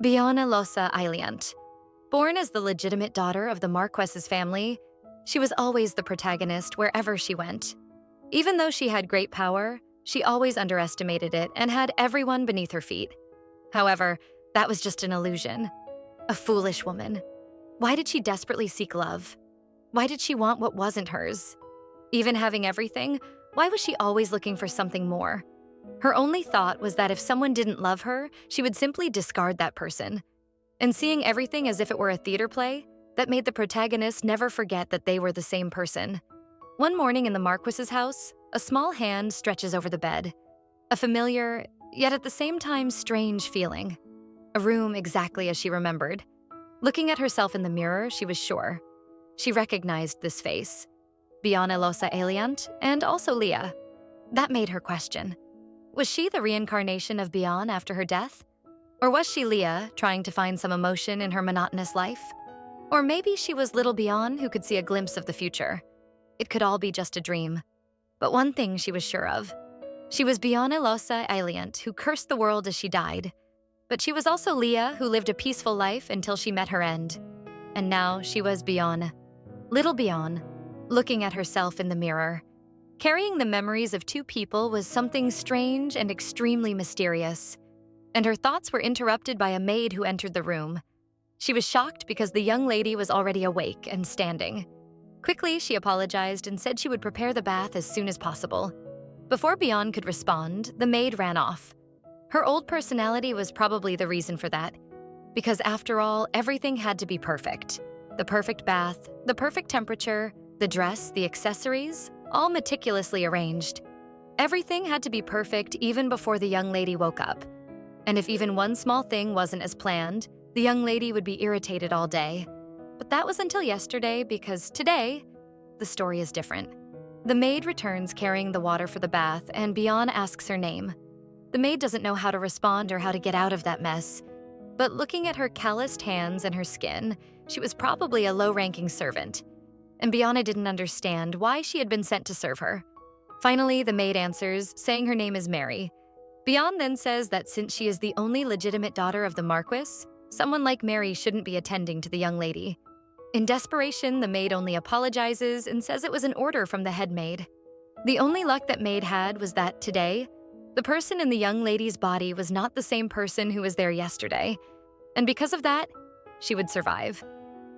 Biana Losa Ailiant. Born as the legitimate daughter of the Marques's family, she was always the protagonist wherever she went. Even though she had great power, she always underestimated it and had everyone beneath her feet. However, that was just an illusion. A foolish woman. Why did she desperately seek love? Why did she want what wasn't hers? Even having everything, why was she always looking for something more? Her only thought was that if someone didn't love her, she would simply discard that person. And seeing everything as if it were a theater play, that made the protagonist never forget that they were the same person. One morning in the Marquis's house, a small hand stretches over the bed. A familiar, yet at the same time strange feeling. A room exactly as she remembered. Looking at herself in the mirror, she was sure. She recognized this face. Biana Losa Ailiant, and also Leah. That made her question. Was she the reincarnation of Bian after her death? Or was she Leah, trying to find some emotion in her monotonous life? Or maybe she was little Bian who could see a glimpse of the future. It could all be just a dream. But one thing she was sure of. She was Biana Losa Ailiant, who cursed the world as she died. But she was also Leah, who lived a peaceful life until she met her end. And now she was Bian. Little Bian, looking at herself in the mirror. Carrying the memories of two people was something strange and extremely mysterious. And her thoughts were interrupted by a maid who entered the room. She was shocked because the young lady was already awake and standing. Quickly, she apologized and said she would prepare the bath as soon as possible. Before Bian could respond, the maid ran off. Her old personality was probably the reason for that. Because after all, everything had to be perfect. The perfect bath, the perfect temperature, the dress, the accessories, all meticulously arranged. Everything had to be perfect even before the young lady woke up. And if even one small thing wasn't as planned, the young lady would be irritated all day. But that was until yesterday, because today, the story is different. The maid returns carrying the water for the bath, and Bian asks her name. The maid doesn't know how to respond or how to get out of that mess. But looking at her calloused hands and her skin, she was probably a low-ranking servant. And Biana didn't understand why she had been sent to serve her. Finally, the maid answers, saying her name is Mary. Bian then says that since she is the only legitimate daughter of the Marquis, someone like Mary shouldn't be attending to the young lady. In desperation, the maid only apologizes and says it was an order from the head maid. The only luck that maid had was that today, the person in the young lady's body was not the same person who was there yesterday. And because of that, she would survive.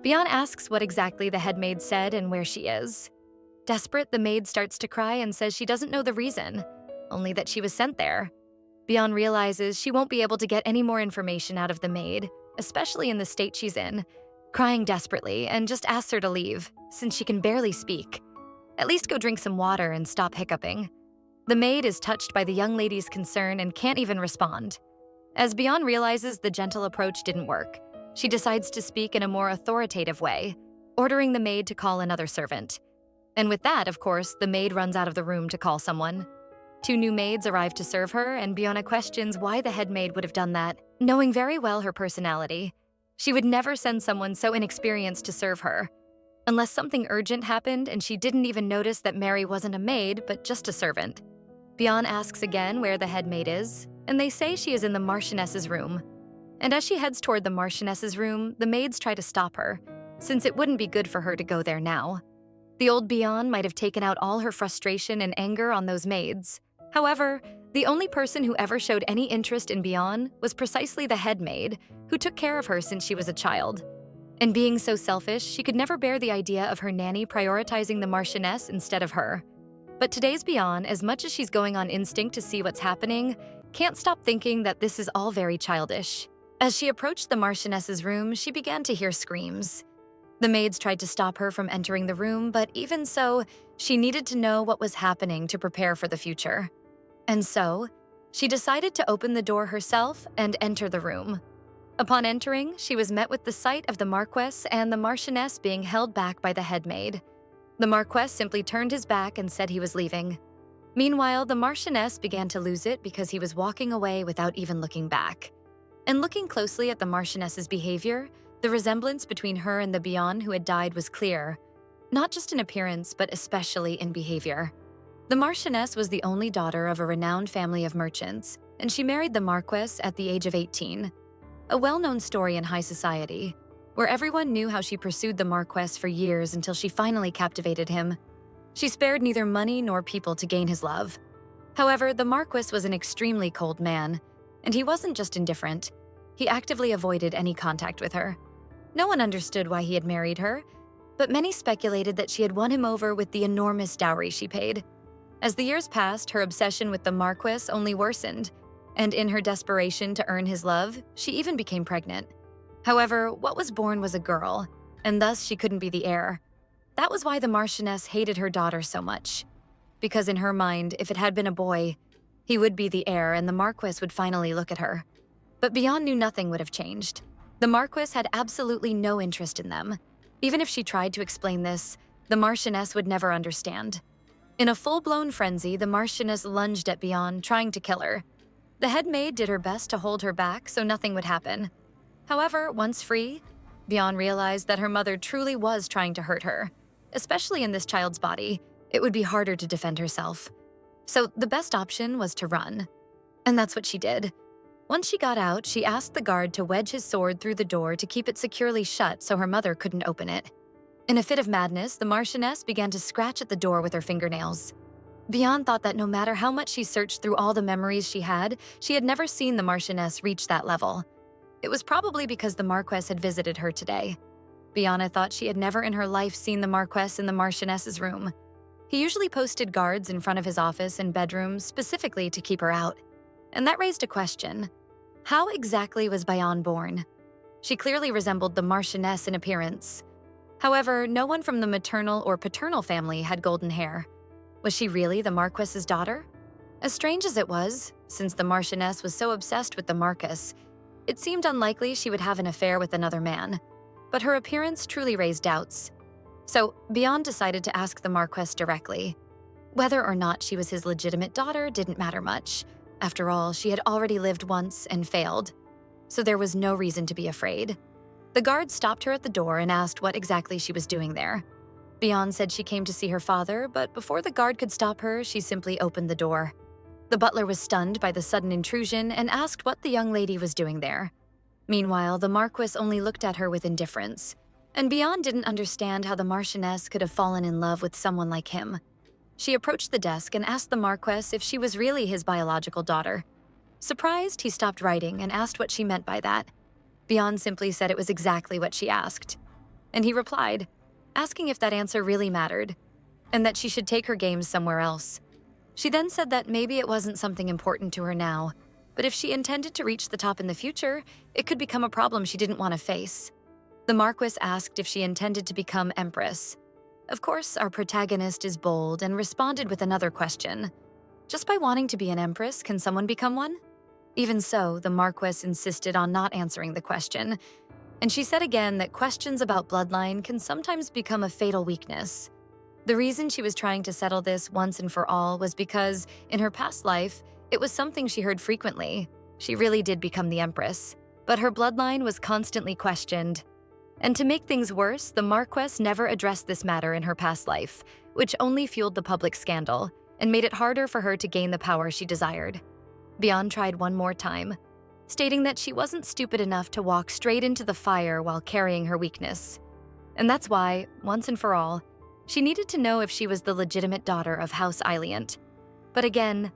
Bian asks what exactly the head maid said and where she is. Desperate, the maid starts to cry and says she doesn't know the reason, only that she was sent there. Bian realizes she won't be able to get any more information out of the maid, especially in the state she's in, crying desperately, and just asks her to leave, since she can barely speak. At least go drink some water and stop hiccuping. The maid is touched by the young lady's concern and can't even respond. As Bian realizes the gentle approach didn't work, she decides to speak in a more authoritative way, ordering the maid to call another servant. And with that, of course, the maid runs out of the room to call someone. Two new maids arrive to serve her, and Biana questions why the head maid would have done that, knowing very well her personality. She would never send someone so inexperienced to serve her. Unless something urgent happened and she didn't even notice that Mary wasn't a maid, but just a servant. Bian asks again where the head maid is, and they say she is in the Marchioness's room. And as she heads toward the Marchioness's room, the maids try to stop her, since it wouldn't be good for her to go there now. The old Bian might have taken out all her frustration and anger on those maids. However, the only person who ever showed any interest in Bian was precisely the head maid, who took care of her since she was a child. And being so selfish, she could never bear the idea of her nanny prioritizing the Marchioness instead of her. But today's Bian, as much as she's going on instinct to see what's happening, can't stop thinking that this is all very childish. As she approached the Marchioness's room, she began to hear screams. The maids tried to stop her from entering the room, but even so, she needed to know what was happening to prepare for the future. And so, she decided to open the door herself and enter the room. Upon entering, she was met with the sight of the Marquess and the Marchioness being held back by the head maid. The Marquess simply turned his back and said he was leaving. Meanwhile, the Marchioness began to lose it because he was walking away without even looking back. And looking closely at the Marchioness's behavior, the resemblance between her and the Bian who had died was clear, not just in appearance, but especially in behavior. The Marchioness was the only daughter of a renowned family of merchants, and she married the Marquess at the age of 18. a well-known story in high society, where everyone knew how she pursued the Marquess for years until she finally captivated him. She spared neither money nor people to gain his love. However, the Marquess was an extremely cold man, and he wasn't just indifferent. He actively avoided any contact with her. No one understood why he had married her, but many speculated that she had won him over with the enormous dowry she paid. As the years passed, her obsession with the Marquess only worsened, and in her desperation to earn his love, she even became pregnant. However, what was born was a girl, and thus she couldn't be the heir. That was why the Marchioness hated her daughter so much. Because in her mind, if it had been a boy, he would be the heir and the Marquess would finally look at her. But Beyond knew nothing would have changed. The Marquess had absolutely no interest in them. Even if she tried to explain this, the Marchioness would never understand. In a full-blown frenzy, the Marchioness lunged at Beyond, trying to kill her. The head maid did her best to hold her back so nothing would happen. However, once free, Beyond realized that her mother truly was trying to hurt her. Especially in this child's body, it would be harder to defend herself. So the best option was to run. And that's what she did. Once she got out, she asked the guard to wedge his sword through the door to keep it securely shut so her mother couldn't open it. In a fit of madness, the Marchioness began to scratch at the door with her fingernails. Beyond thought that no matter how much she searched through all the memories she had never seen the Marchioness reach that level. It was probably because the Marquess had visited her today. Beyond thought she had never in her life seen the Marquess in the Marchioness's room. He usually posted guards in front of his office and bedroom specifically to keep her out. And that raised a question. How exactly was Beyond born? She clearly resembled the Marchioness in appearance. However, no one from the maternal or paternal family had golden hair. Was she really the Marquess's daughter? As strange as it was, since the Marchioness was so obsessed with the Marquess, it seemed unlikely she would have an affair with another man. But her appearance truly raised doubts. So, Beyond decided to ask the Marquess directly. Whether or not she was his legitimate daughter didn't matter much. After all, she had already lived once and failed. So there was no reason to be afraid. The guard stopped her at the door and asked what exactly she was doing there. Beyond said she came to see her father, but before the guard could stop her, she simply opened the door. The butler was stunned by the sudden intrusion and asked what the young lady was doing there. Meanwhile, the Marquess only looked at her with indifference, and Beyond didn't understand how the Marchioness could have fallen in love with someone like him. She approached the desk and asked the Marquess if she was really his biological daughter. Surprised, he stopped writing and asked what she meant by that. Beyond simply said it was exactly what she asked. And he replied, asking if that answer really mattered, and that she should take her games somewhere else. She then said that maybe it wasn't something important to her now, but if she intended to reach the top in the future, it could become a problem she didn't want to face. The Marquess asked if she intended to become Empress. Of course, our protagonist is bold and responded with another question. Just by wanting to be an Empress, can someone become one? Even so, the Marquess insisted on not answering the question, and she said again that questions about bloodline can sometimes become a fatal weakness. The reason she was trying to settle this once and for all was because, in her past life, it was something she heard frequently. She really did become the Empress, but her bloodline was constantly questioned. And to make things worse, the Marquess never addressed this matter in her past life, which only fueled the public scandal and made it harder for her to gain the power she desired. Beyond tried one more time, stating that she wasn't stupid enough to walk straight into the fire while carrying her weakness. And that's why, once and for all, she needed to know if she was the legitimate daughter of House Illiant. But again,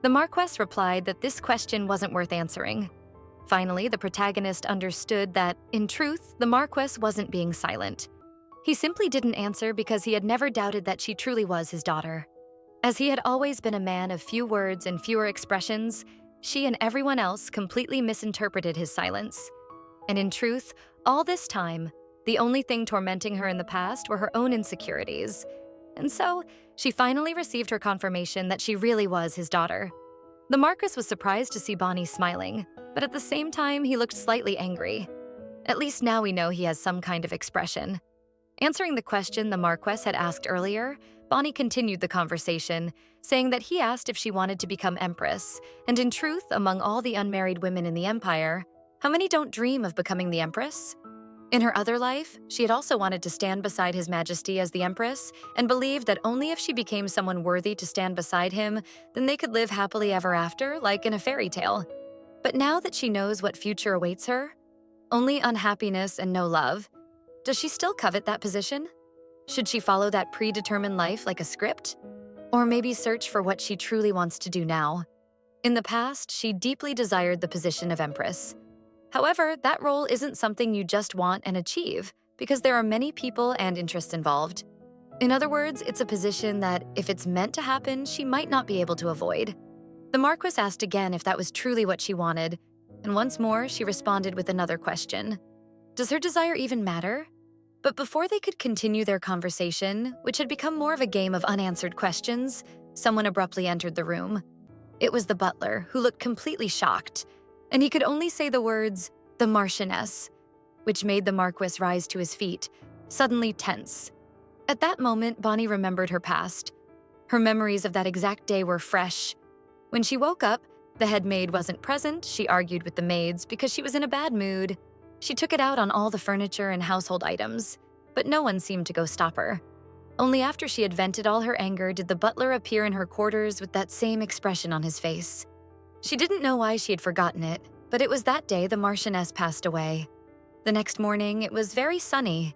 the Marquess replied that this question wasn't worth answering. Finally, the protagonist understood that, in truth, the Marquess wasn't being silent. He simply didn't answer because he had never doubted that she truly was his daughter. As he had always been a man of few words and fewer expressions, she and everyone else completely misinterpreted his silence. And in truth, all this time, the only thing tormenting her in the past were her own insecurities. And so, she finally received her confirmation that she really was his daughter. The Marquess was surprised to see Bonnie smiling, but at the same time, he looked slightly angry. At least now we know he has some kind of expression. Answering the question the Marquess had asked earlier, Bonnie continued the conversation, saying that he asked if she wanted to become Empress, and in truth, among all the unmarried women in the Empire, how many don't dream of becoming the Empress? In her other life, she had also wanted to stand beside His Majesty as the Empress and believed that only if she became someone worthy to stand beside him, then they could live happily ever after, like in a fairy tale. But now that she knows what future awaits her, only unhappiness and no love, does she still covet that position? Should she follow that predetermined life like a script? Or maybe search for what she truly wants to do now? In the past, she deeply desired the position of Empress. However, that role isn't something you just want and achieve, because there are many people and interests involved. In other words, it's a position that, if it's meant to happen, she might not be able to avoid. The Marquess asked again if that was truly what she wanted, and once more she responded with another question. Does her desire even matter? But before they could continue their conversation, which had become more of a game of unanswered questions, someone abruptly entered the room. It was the butler, who looked completely shocked, and he could only say the words, "the Marchioness," which made the Marquess rise to his feet, suddenly tense. At that moment, Bonnie remembered her past. Her memories of that exact day were fresh. When she woke up, the head maid wasn't present. She argued with the maids because she was in a bad mood. She took it out on all the furniture and household items, but no one seemed to go stop her. Only after she had vented all her anger did the butler appear in her quarters with that same expression on his face. She didn't know why she had forgotten it, but it was that day the Marchioness passed away. The next morning, it was very sunny.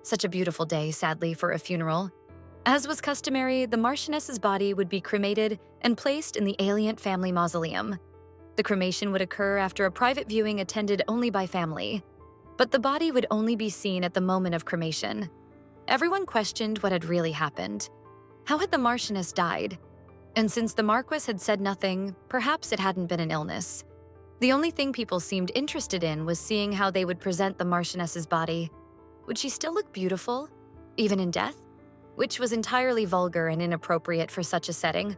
Such a beautiful day, sadly, for a funeral. As was customary, the Marchioness's body would be cremated and placed in the Alient family mausoleum. The cremation would occur after a private viewing attended only by family, but the body would only be seen at the moment of cremation. Everyone questioned what had really happened. How had the Marchioness died? And since the Marquess had said nothing, perhaps it hadn't been an illness. The only thing people seemed interested in was seeing how they would present the Marchioness's body. Would she still look beautiful, even in death? Which was entirely vulgar and inappropriate for such a setting.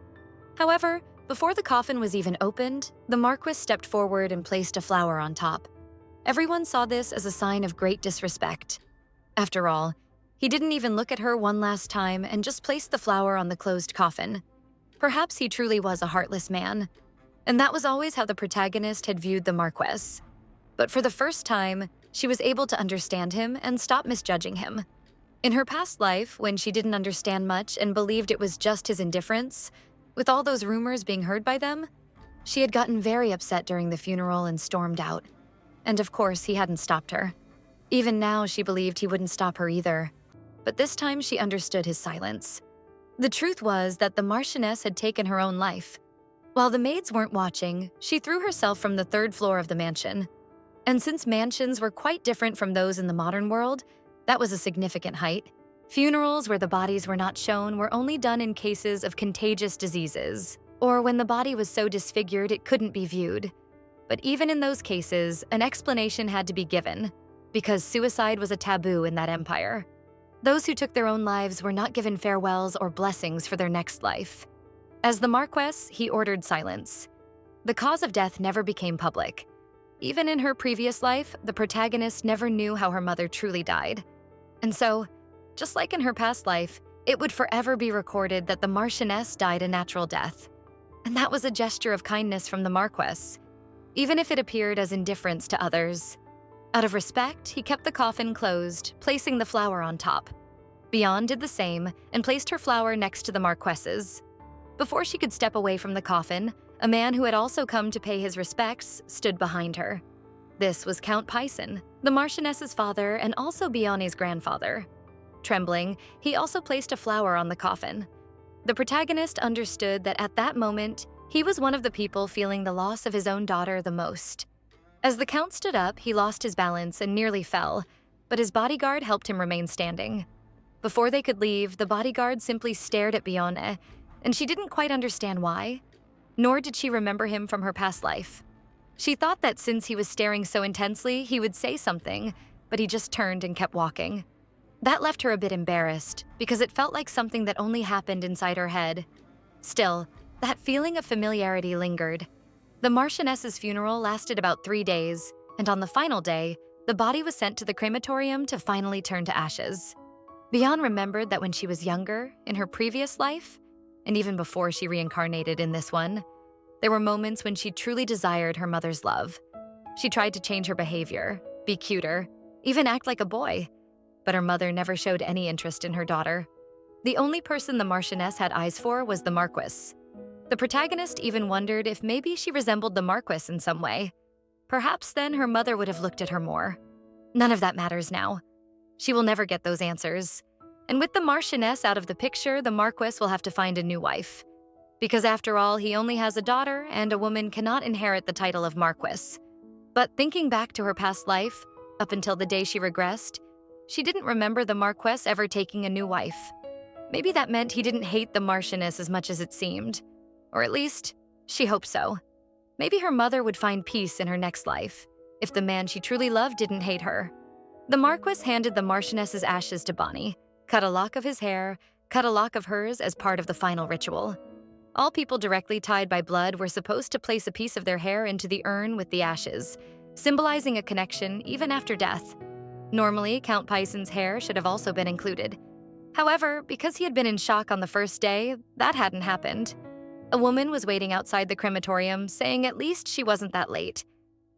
However, before the coffin was even opened, the Marquess stepped forward and placed a flower on top. Everyone saw this as a sign of great disrespect. After all, he didn't even look at her one last time and just placed the flower on the closed coffin. Perhaps he truly was a heartless man, and that was always how the protagonist had viewed the Marquess. But for the first time, she was able to understand him and stop misjudging him. In her past life, when she didn't understand much and believed it was just his indifference, with all those rumors being heard by them, she had gotten very upset during the funeral and stormed out. And of course, he hadn't stopped her. Even now, she believed he wouldn't stop her either. But this time, she understood his silence. The truth was that the Marchioness had taken her own life. While the maids weren't watching, she threw herself from the third floor of the mansion. And since mansions were quite different from those in the modern world, that was a significant height. Funerals where the bodies were not shown were only done in cases of contagious diseases, or when the body was so disfigured it couldn't be viewed. But even in those cases, an explanation had to be given, because suicide was a taboo in that empire. Those who took their own lives were not given farewells or blessings for their next life. As the Marquess, he ordered silence. The cause of death never became public. Even in her previous life, the protagonist never knew how her mother truly died. And so, just like in her past life, it would forever be recorded that the Marchioness died a natural death. And that was a gesture of kindness from the Marquess, even if it appeared as indifference to others. Out of respect, he kept the coffin closed, placing the flower on top. Bion did the same and placed her flower next to the Marquess's. Before she could step away from the coffin, a man who had also come to pay his respects stood behind her. This was Count Pison, the Marchioness's father and also Bionne's grandfather. Trembling, he also placed a flower on the coffin. The protagonist understood that at that moment, he was one of the people feeling the loss of his own daughter the most. As the Count stood up, he lost his balance and nearly fell, but his bodyguard helped him remain standing. Before they could leave, the bodyguard simply stared at Bionne, and she didn't quite understand why, nor did she remember him from her past life. She thought that since he was staring so intensely, he would say something, but he just turned and kept walking. That left her a bit embarrassed, because it felt like something that only happened inside her head. Still, that feeling of familiarity lingered. The Marchioness's funeral lasted about 3 days, and on the final day, the body was sent to the crematorium to finally turn to ashes. Bionne remembered that when she was younger, in her previous life, and even before she reincarnated in this one, there were moments when she truly desired her mother's love. She tried to change her behavior, be cuter, even act like a boy, but her mother never showed any interest in her daughter. The only person the Marchioness had eyes for was the Marquess. The protagonist even wondered if maybe she resembled the Marquis in some way. Perhaps then her mother would have looked at her more. None of that matters now. She will never get those answers. And with the Marchioness out of the picture, the Marquis will have to find a new wife. Because after all, he only has a daughter, and a woman cannot inherit the title of Marquis. But thinking back to her past life, up until the day she regressed, she didn't remember the Marquis ever taking a new wife. Maybe that meant he didn't hate the Marchioness as much as it seemed. Or at least, she hoped so. Maybe her mother would find peace in her next life, if the man she truly loved didn't hate her. The Marquis handed the Marchioness's ashes to Bonnie, cut a lock of his hair, cut a lock of hers as part of the final ritual. All people directly tied by blood were supposed to place a piece of their hair into the urn with the ashes, symbolizing a connection even after death. Normally, Count Pison's hair should have also been included. However, because he had been in shock on the first day, that hadn't happened. A woman was waiting outside the crematorium, saying at least she wasn't that late.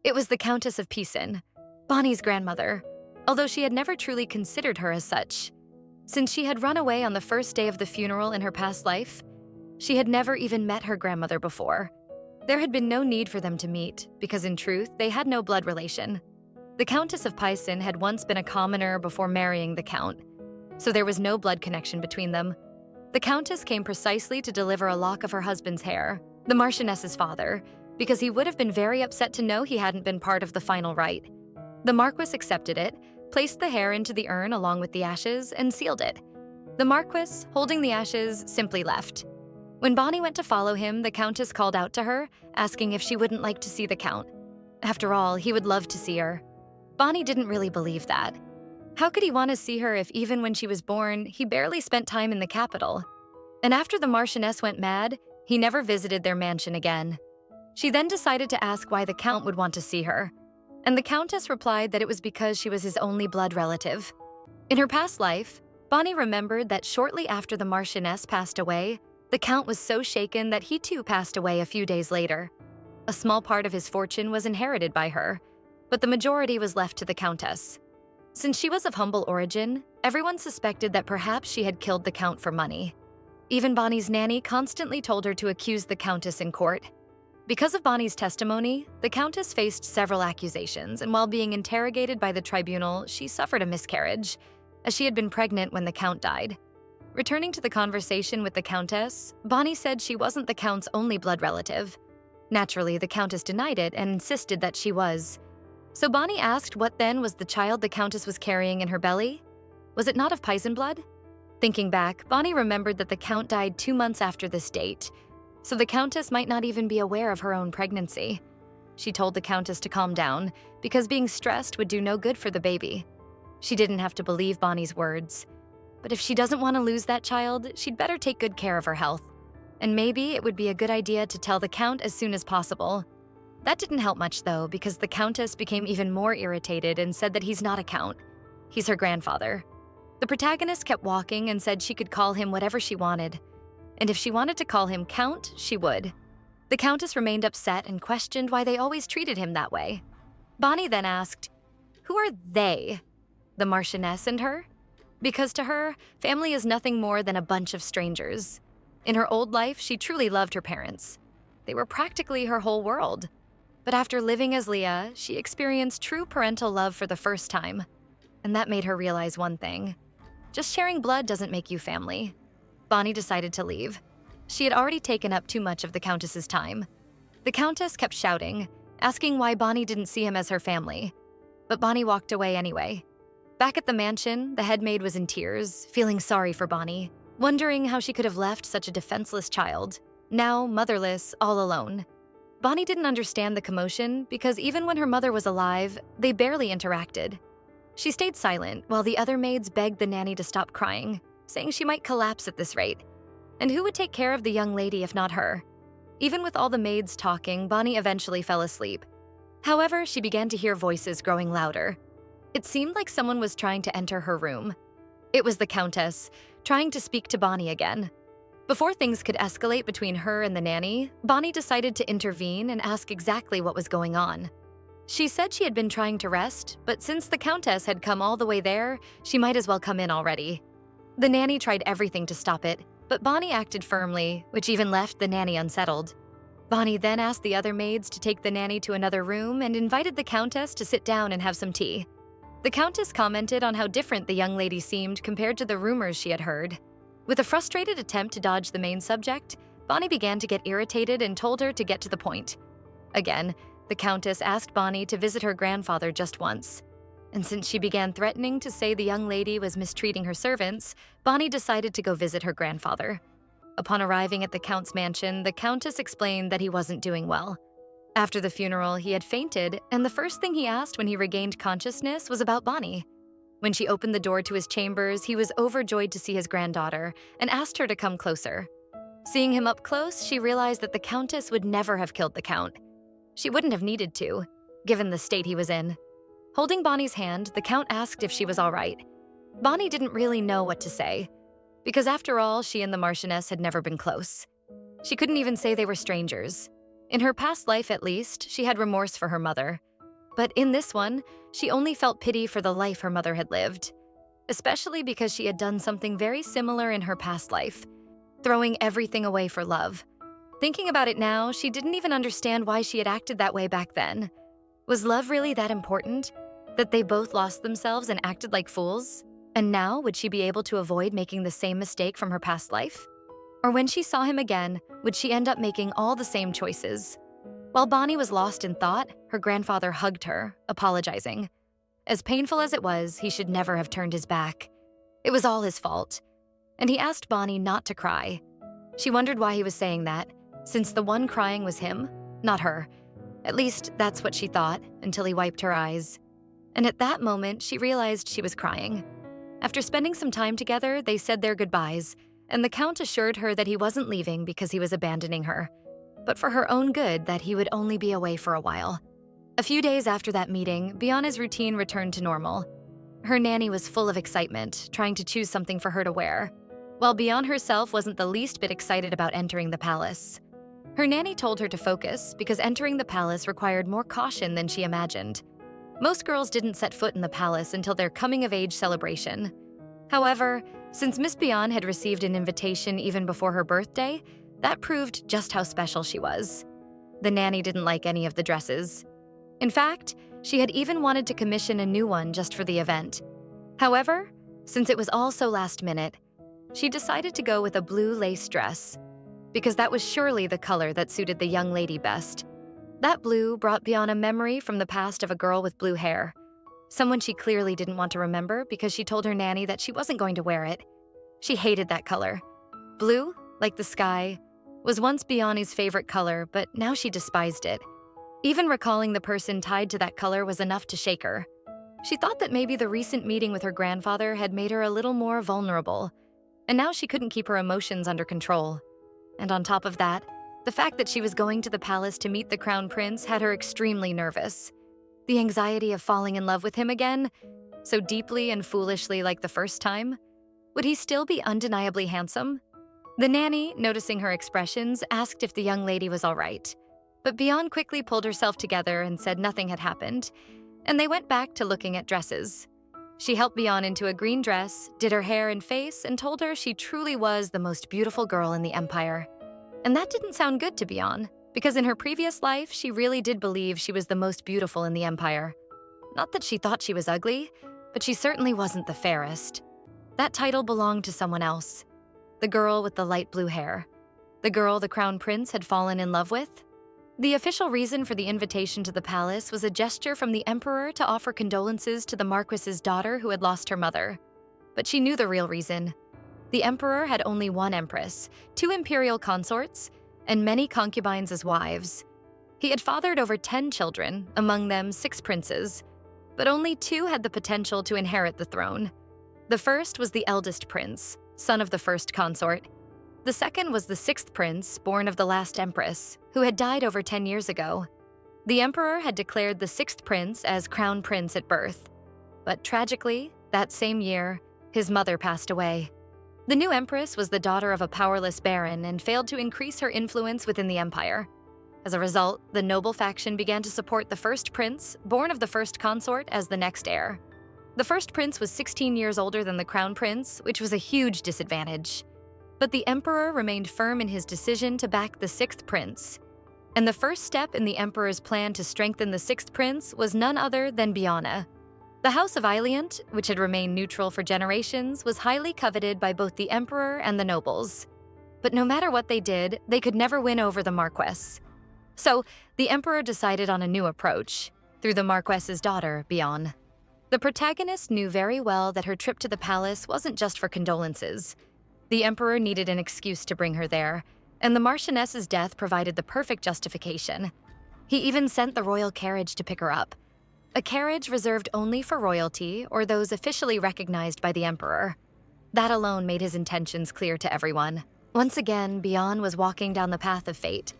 It was the Countess of Pison, Bonnie's grandmother, although she had never truly considered her as such. Since she had run away on the first day of the funeral in her past life, she had never even met her grandmother before. There had been no need for them to meet, because in truth, they had no blood relation. The Countess of Pison had once been a commoner before marrying the Count, so there was no blood connection between them. The Countess came precisely to deliver a lock of her husband's hair, the Marchioness's father, because he would have been very upset to know he hadn't been part of the final rite. The Marquis accepted it, placed the hair into the urn along with the ashes, and sealed it. The Marquis, holding the ashes, simply left. When Bonnie went to follow him, the Countess called out to her, asking if she wouldn't like to see the Count. After all, he would love to see her. Bonnie didn't really believe that. How could he want to see her if even when she was born, he barely spent time in the capital? And after the Marchioness went mad, he never visited their mansion again. She then decided to ask why the Count would want to see her. And the Countess replied that it was because she was his only blood relative. In her past life, Bonnie remembered that shortly after the Marchioness passed away, the Count was so shaken that he too passed away a few days later. A small part of his fortune was inherited by her, but the majority was left to the Countess. Since she was of humble origin, everyone suspected that perhaps she had killed the Count for money. Even Bonnie's nanny constantly told her to accuse the Countess in court. Because of Bonnie's testimony, the Countess faced several accusations, and while being interrogated by the tribunal, she suffered a miscarriage, as she had been pregnant when the Count died. Returning to the conversation with the Countess, Bonnie said she wasn't the Count's only blood relative. Naturally, the Countess denied it and insisted that she was. So Bonnie asked what then was the child the Countess was carrying in her belly? Was it not of Pison blood? Thinking back, Bonnie remembered that the Count died 2 months after this date, so the Countess might not even be aware of her own pregnancy. She told the Countess to calm down, because being stressed would do no good for the baby. She didn't have to believe Bonnie's words. But if she doesn't want to lose that child, she'd better take good care of her health. And maybe it would be a good idea to tell the Count as soon as possible. That didn't help much though, because the Countess became even more irritated and said that he's not a Count. He's her grandfather. The protagonist kept walking and said she could call him whatever she wanted. And if she wanted to call him Count, she would. The Countess remained upset and questioned why they always treated him that way. Bonnie then asked, "Who are they? The Marchioness and her?" Because to her, family is nothing more than a bunch of strangers. In her old life, she truly loved her parents. They were practically her whole world. But after living as Leah, she experienced true parental love for the first time. And that made her realize one thing. Just sharing blood doesn't make you family. Bonnie decided to leave. She had already taken up too much of the Countess's time. The Countess kept shouting, asking why Bonnie didn't see him as her family. But Bonnie walked away anyway. Back at the mansion, the head maid was in tears, feeling sorry for Bonnie, wondering how she could have left such a defenseless child, now motherless, all alone. Bonnie didn't understand the commotion because even when her mother was alive, they barely interacted. She stayed silent while the other maids begged the nanny to stop crying, saying she might collapse at this rate. And who would take care of the young lady if not her? Even with all the maids talking, Bonnie eventually fell asleep. However, she began to hear voices growing louder. It seemed like someone was trying to enter her room. It was the Countess, trying to speak to Bonnie again. Before things could escalate between her and the nanny, Bonnie decided to intervene and ask exactly what was going on. She said she had been trying to rest, but since the Countess had come all the way there, she might as well come in already. The nanny tried everything to stop it, but Bonnie acted firmly, which even left the nanny unsettled. Bonnie then asked the other maids to take the nanny to another room and invited the Countess to sit down and have some tea. The Countess commented on how different the young lady seemed compared to the rumors she had heard. With a frustrated attempt to dodge the main subject, Bonnie began to get irritated and told her to get to the point. Again, the Countess asked Bonnie to visit her grandfather just once. And since she began threatening to say the young lady was mistreating her servants, Bonnie decided to go visit her grandfather. Upon arriving at the Count's mansion, the Countess explained that he wasn't doing well. After the funeral, he had fainted, and the first thing he asked when he regained consciousness was about Bonnie. When she opened the door to his chambers, he was overjoyed to see his granddaughter and asked her to come closer. Seeing him up close, she realized that the Countess would never have killed the Count. She wouldn't have needed to, given the state he was in. Holding Bonnie's hand, the Count asked if she was all right. Bonnie didn't really know what to say, because after all, she and the Marchioness had never been close. She couldn't even say they were strangers. In her past life, at least, she had remorse for her mother. But in this one, she only felt pity for the life her mother had lived, especially because she had done something very similar in her past life, throwing everything away for love. Thinking about it now, she didn't even understand why she had acted that way back then. Was love really that important? That they both lost themselves and acted like fools? And now, would she be able to avoid making the same mistake from her past life? Or when she saw him again, would she end up making all the same choices? While Bonnie was lost in thought, her grandfather hugged her, apologizing. As painful as it was, he should never have turned his back. It was all his fault. And he asked Bonnie not to cry. She wondered why he was saying that, since the one crying was him, not her. At least, that's what she thought, until he wiped her eyes. And at that moment, she realized she was crying. After spending some time together, they said their goodbyes, and the Count assured her that he wasn't leaving because he was abandoning her, but for her own good that he would only be away for a while. A few days after that meeting, Bianna's routine returned to normal. Her nanny was full of excitement, trying to choose something for her to wear, while Bianna herself wasn't the least bit excited about entering the palace. Her nanny told her to focus because entering the palace required more caution than she imagined. Most girls didn't set foot in the palace until their coming-of-age celebration. However, since Miss Bianna had received an invitation even before her birthday, that proved just how special she was. The nanny didn't like any of the dresses. In fact, she had even wanted to commission a new one just for the event. However, since it was all so last minute, she decided to go with a blue lace dress, because that was surely the color that suited the young lady best. That blue brought Bianna memory from the past of a girl with blue hair, someone she clearly didn't want to remember because she told her nanny that she wasn't going to wear it. She hated that color. Blue, like the sky, was once Bianna's favorite color, but now she despised it. Even recalling the person tied to that color was enough to shake her. She thought that maybe the recent meeting with her grandfather had made her a little more vulnerable, and now she couldn't keep her emotions under control. And on top of that, the fact that she was going to the palace to meet the crown prince had her extremely nervous. The anxiety of falling in love with him again, so deeply and foolishly like the first time. Would he still be undeniably handsome? The nanny, noticing her expressions, asked if the young lady was all right. But Bianna quickly pulled herself together and said nothing had happened, and they went back to looking at dresses. She helped Bianna into a green dress, did her hair and face, and told her she truly was the most beautiful girl in the empire. And that didn't sound good to Bianna, because in her previous life, she really did believe she was the most beautiful in the empire. Not that she thought she was ugly, but she certainly wasn't the fairest. That title belonged to someone else. The girl with the light blue hair. The girl the crown prince had fallen in love with. The official reason for the invitation to the palace was a gesture from the emperor to offer condolences to the marquis's daughter who had lost her mother. But she knew the real reason. The emperor had only one empress, 2 imperial consorts, and many concubines as wives. He had fathered over 10 children, among them 6 princes, but only 2 had the potential to inherit the throne. The first was the eldest prince, son of the first consort. The second was the 6th prince, born of the last empress, who had died over 10 years ago. The emperor had declared the 6th prince as crown prince at birth. But tragically, that same year, his mother passed away. The new empress was the daughter of a powerless baron and failed to increase her influence within the empire. As a result, the noble faction began to support the first prince, born of the first consort, as the next heir. The first prince was 16 years older than the crown prince, which was a huge disadvantage. But the emperor remained firm in his decision to back the sixth prince. And the first step in the emperor's plan to strengthen the sixth prince was none other than Biana. The House of Iliant, which had remained neutral for generations, was highly coveted by both the emperor and the nobles. But no matter what they did, they could never win over the Marquess. So the emperor decided on a new approach, through the Marquess's daughter, Bian. The protagonist knew very well that her trip to the palace wasn't just for condolences. The emperor needed an excuse to bring her there, and the Marchioness's death provided the perfect justification. He even sent the royal carriage to pick her up, a carriage reserved only for royalty or those officially recognized by the emperor. That alone made his intentions clear to everyone. Once again, Bian was walking down the path of fate,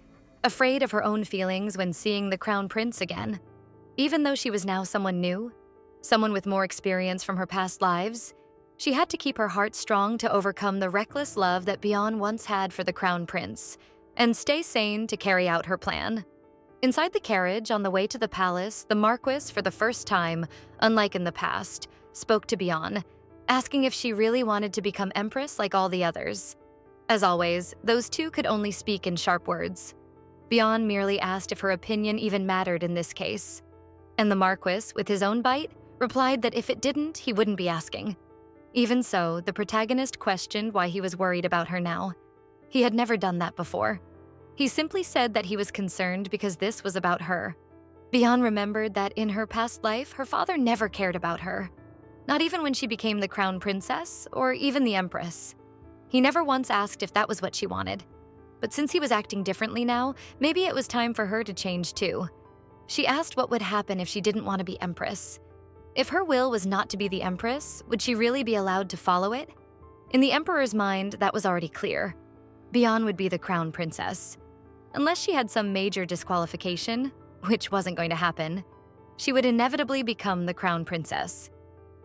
afraid of her own feelings when seeing the crown prince again. Even though she was now someone new, someone with more experience from her past lives, she had to keep her heart strong to overcome the reckless love that Bian once had for the crown prince, and stay sane to carry out her plan. Inside the carriage, on the way to the palace, the Marquess, for the first time, unlike in the past, spoke to Bian, asking if she really wanted to become empress like all the others. As always, those two could only speak in sharp words. Bian merely asked if her opinion even mattered in this case. And the Marquess, with his own bite, replied that if it didn't, he wouldn't be asking. Even so, the protagonist questioned why he was worried about her now. He had never done that before. He simply said that he was concerned because this was about her. Bian remembered that in her past life, her father never cared about her. Not even when she became the crown princess, or even the empress. He never once asked if that was what she wanted. But since he was acting differently now, maybe it was time for her to change too. She asked what would happen if she didn't want to be empress. If her will was not to be the empress, would she really be allowed to follow it? In the emperor's mind, that was already clear. Bian would be the crown princess. Unless she had some major disqualification, which wasn't going to happen, she would inevitably become the crown princess.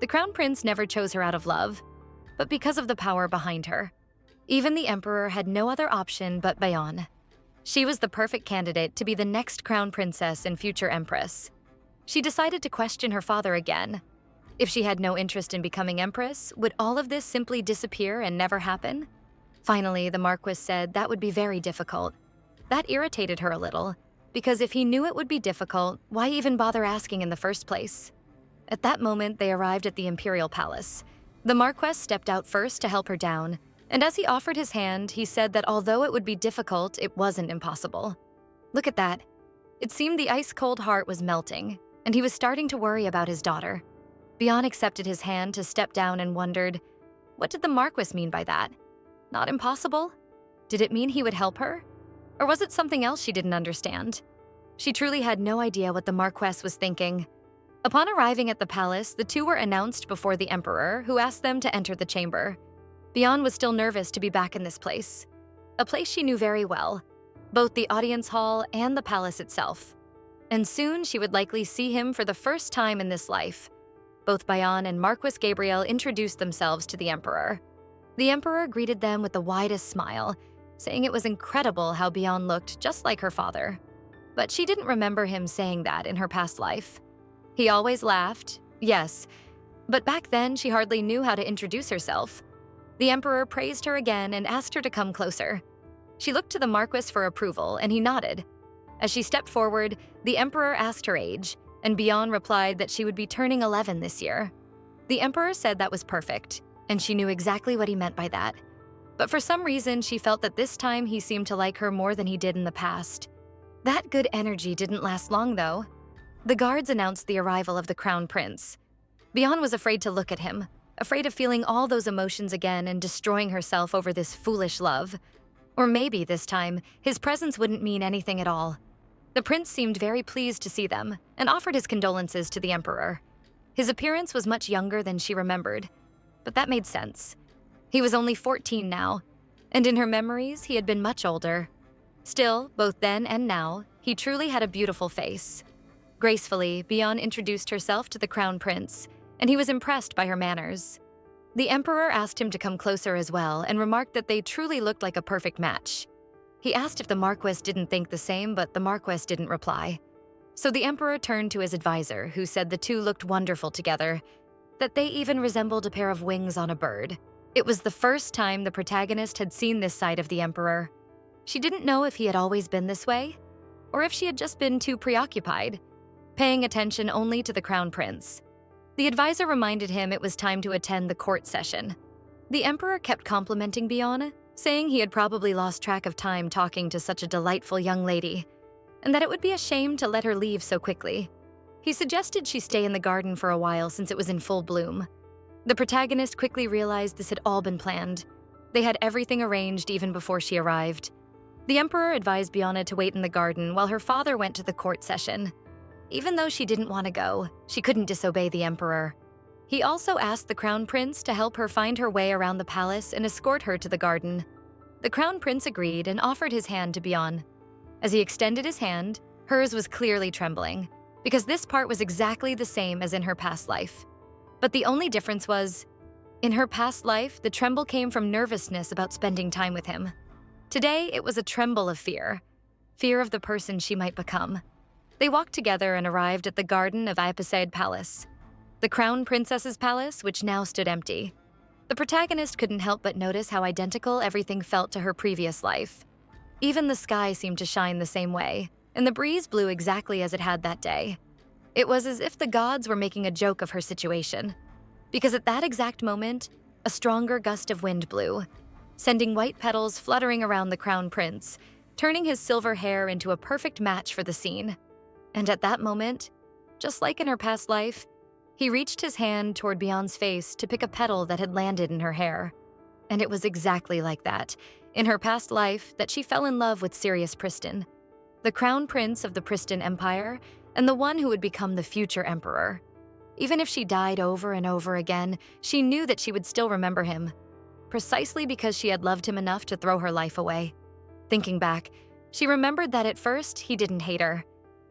The crown prince never chose her out of love, but because of the power behind her. Even the emperor had no other option but Bian. She was the perfect candidate to be the next crown princess and future empress. She decided to question her father again. If she had no interest in becoming empress, would all of this simply disappear and never happen? Finally, the Marquess said that would be very difficult. That irritated her a little, because if he knew it would be difficult, why even bother asking in the first place? At that moment, they arrived at the imperial palace. The Marquess stepped out first to help her down, and as he offered his hand, he said that although it would be difficult, it wasn't impossible. Look at that. It seemed the ice-cold heart was melting, and he was starting to worry about his daughter. Bian accepted his hand to step down and wondered, what did the Marquess mean by that? Not impossible? Did it mean he would help her? Or was it something else she didn't understand? She truly had no idea what the Marquess was thinking. Upon arriving at the palace, the two were announced before the emperor, who asked them to enter the chamber. Bian was still nervous to be back in this place, a place she knew very well, both the audience hall and the palace itself. And soon she would likely see him for the first time in this life. Both Bian and Marquess Gabriel introduced themselves to the emperor. The emperor greeted them with the widest smile, saying it was incredible how Bian looked just like her father. But she didn't remember him saying that in her past life. He always laughed, yes, but back then she hardly knew how to introduce herself. The emperor praised her again and asked her to come closer. She looked to the Marquess for approval, and he nodded. As she stepped forward, the emperor asked her age, and Bian replied that she would be turning 11 this year. The emperor said that was perfect, and she knew exactly what he meant by that. But for some reason, she felt that this time he seemed to like her more than he did in the past. That good energy didn't last long, though. The guards announced the arrival of the crown prince. Bian was afraid to look at him, afraid of feeling all those emotions again and destroying herself over this foolish love. Or maybe this time, his presence wouldn't mean anything at all. The prince seemed very pleased to see them and offered his condolences to the emperor. His appearance was much younger than she remembered, but that made sense. He was only 14 now, and in her memories, he had been much older. Still, both then and now, he truly had a beautiful face. Gracefully, Bian introduced herself to the crown prince, and he was impressed by her manners. The emperor asked him to come closer as well and remarked that they truly looked like a perfect match. He asked if the Marquess didn't think the same, but the Marquess didn't reply. So the emperor turned to his advisor, who said the two looked wonderful together, that they even resembled a pair of wings on a bird. It was the first time the protagonist had seen this side of the emperor. She didn't know if he had always been this way, or if she had just been too preoccupied, paying attention only to the crown prince. The advisor reminded him it was time to attend the court session. The emperor kept complimenting Bion, saying he had probably lost track of time talking to such a delightful young lady, and that it would be a shame to let her leave so quickly. He suggested she stay in the garden for a while since it was in full bloom. The protagonist quickly realized this had all been planned. They had everything arranged even before she arrived. The emperor advised Biona to wait in the garden while her father went to the court session. Even though she didn't want to go, she couldn't disobey the emperor. He also asked the crown prince to help her find her way around the palace and escort her to the garden. The crown prince agreed and offered his hand to Bion. As he extended his hand, hers was clearly trembling, because this part was exactly the same as in her past life. But the only difference was, in her past life, the tremble came from nervousness about spending time with him. Today, it was a tremble of fear of the person she might become. They walked together and arrived at the garden of Iapeside Palace, the crown princess's palace, which now stood empty. The protagonist couldn't help but notice how identical everything felt to her previous life. Even the sky seemed to shine the same way, and the breeze blew exactly as it had that day. It was as if the gods were making a joke of her situation, because at that exact moment, a stronger gust of wind blew, sending white petals fluttering around the crown prince, turning his silver hair into a perfect match for the scene. And at that moment, just like in her past life, he reached his hand toward Bion's face to pick a petal that had landed in her hair. And it was exactly like that, in her past life, that she fell in love with Sirius Pristin, the crown prince of the Pristin Empire, and the one who would become the future emperor. Even if she died over and over again, she knew that she would still remember him, precisely because she had loved him enough to throw her life away. Thinking back, she remembered that at first, he didn't hate her.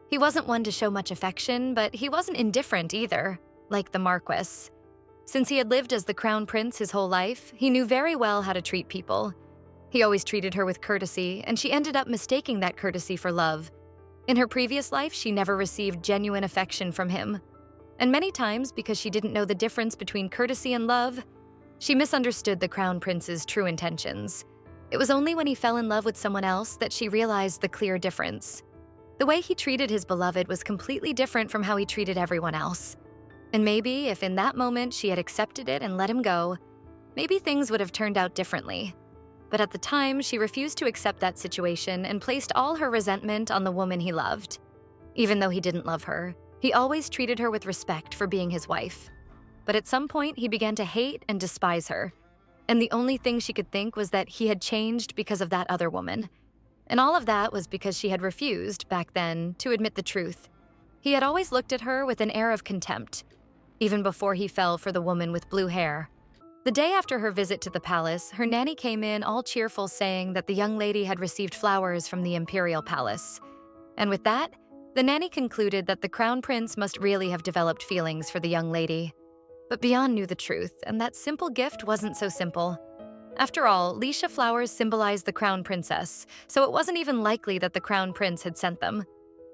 He wasn't one to show much affection, but he wasn't indifferent either, like the Marquis. Since he had lived as the crown prince his whole life, he knew very well how to treat people. He always treated her with courtesy, and she ended up mistaking that courtesy for love. In her previous life, she never received genuine affection from him. And many times, because she didn't know the difference between courtesy and love, she misunderstood the crown prince's true intentions. It was only when he fell in love with someone else that she realized the clear difference. The way he treated his beloved was completely different from how he treated everyone else. And maybe if in that moment she had accepted it and let him go, maybe things would have turned out differently. But at the time, she refused to accept that situation and placed all her resentment on the woman he loved. Even though he didn't love her, he always treated her with respect for being his wife. But at some point, he began to hate and despise her. And the only thing she could think was that he had changed because of that other woman. And all of that was because she had refused, back then, to admit the truth. He had always looked at her with an air of contempt, even before he fell for the woman with blue hair. The day after her visit to the palace, her nanny came in all cheerful, saying that the young lady had received flowers from the imperial palace. And with that, the nanny concluded that the crown prince must really have developed feelings for the young lady. But Bion knew the truth, and that simple gift wasn't so simple. After all, Lisha flowers symbolized the crown princess, so it wasn't even likely that the crown prince had sent them.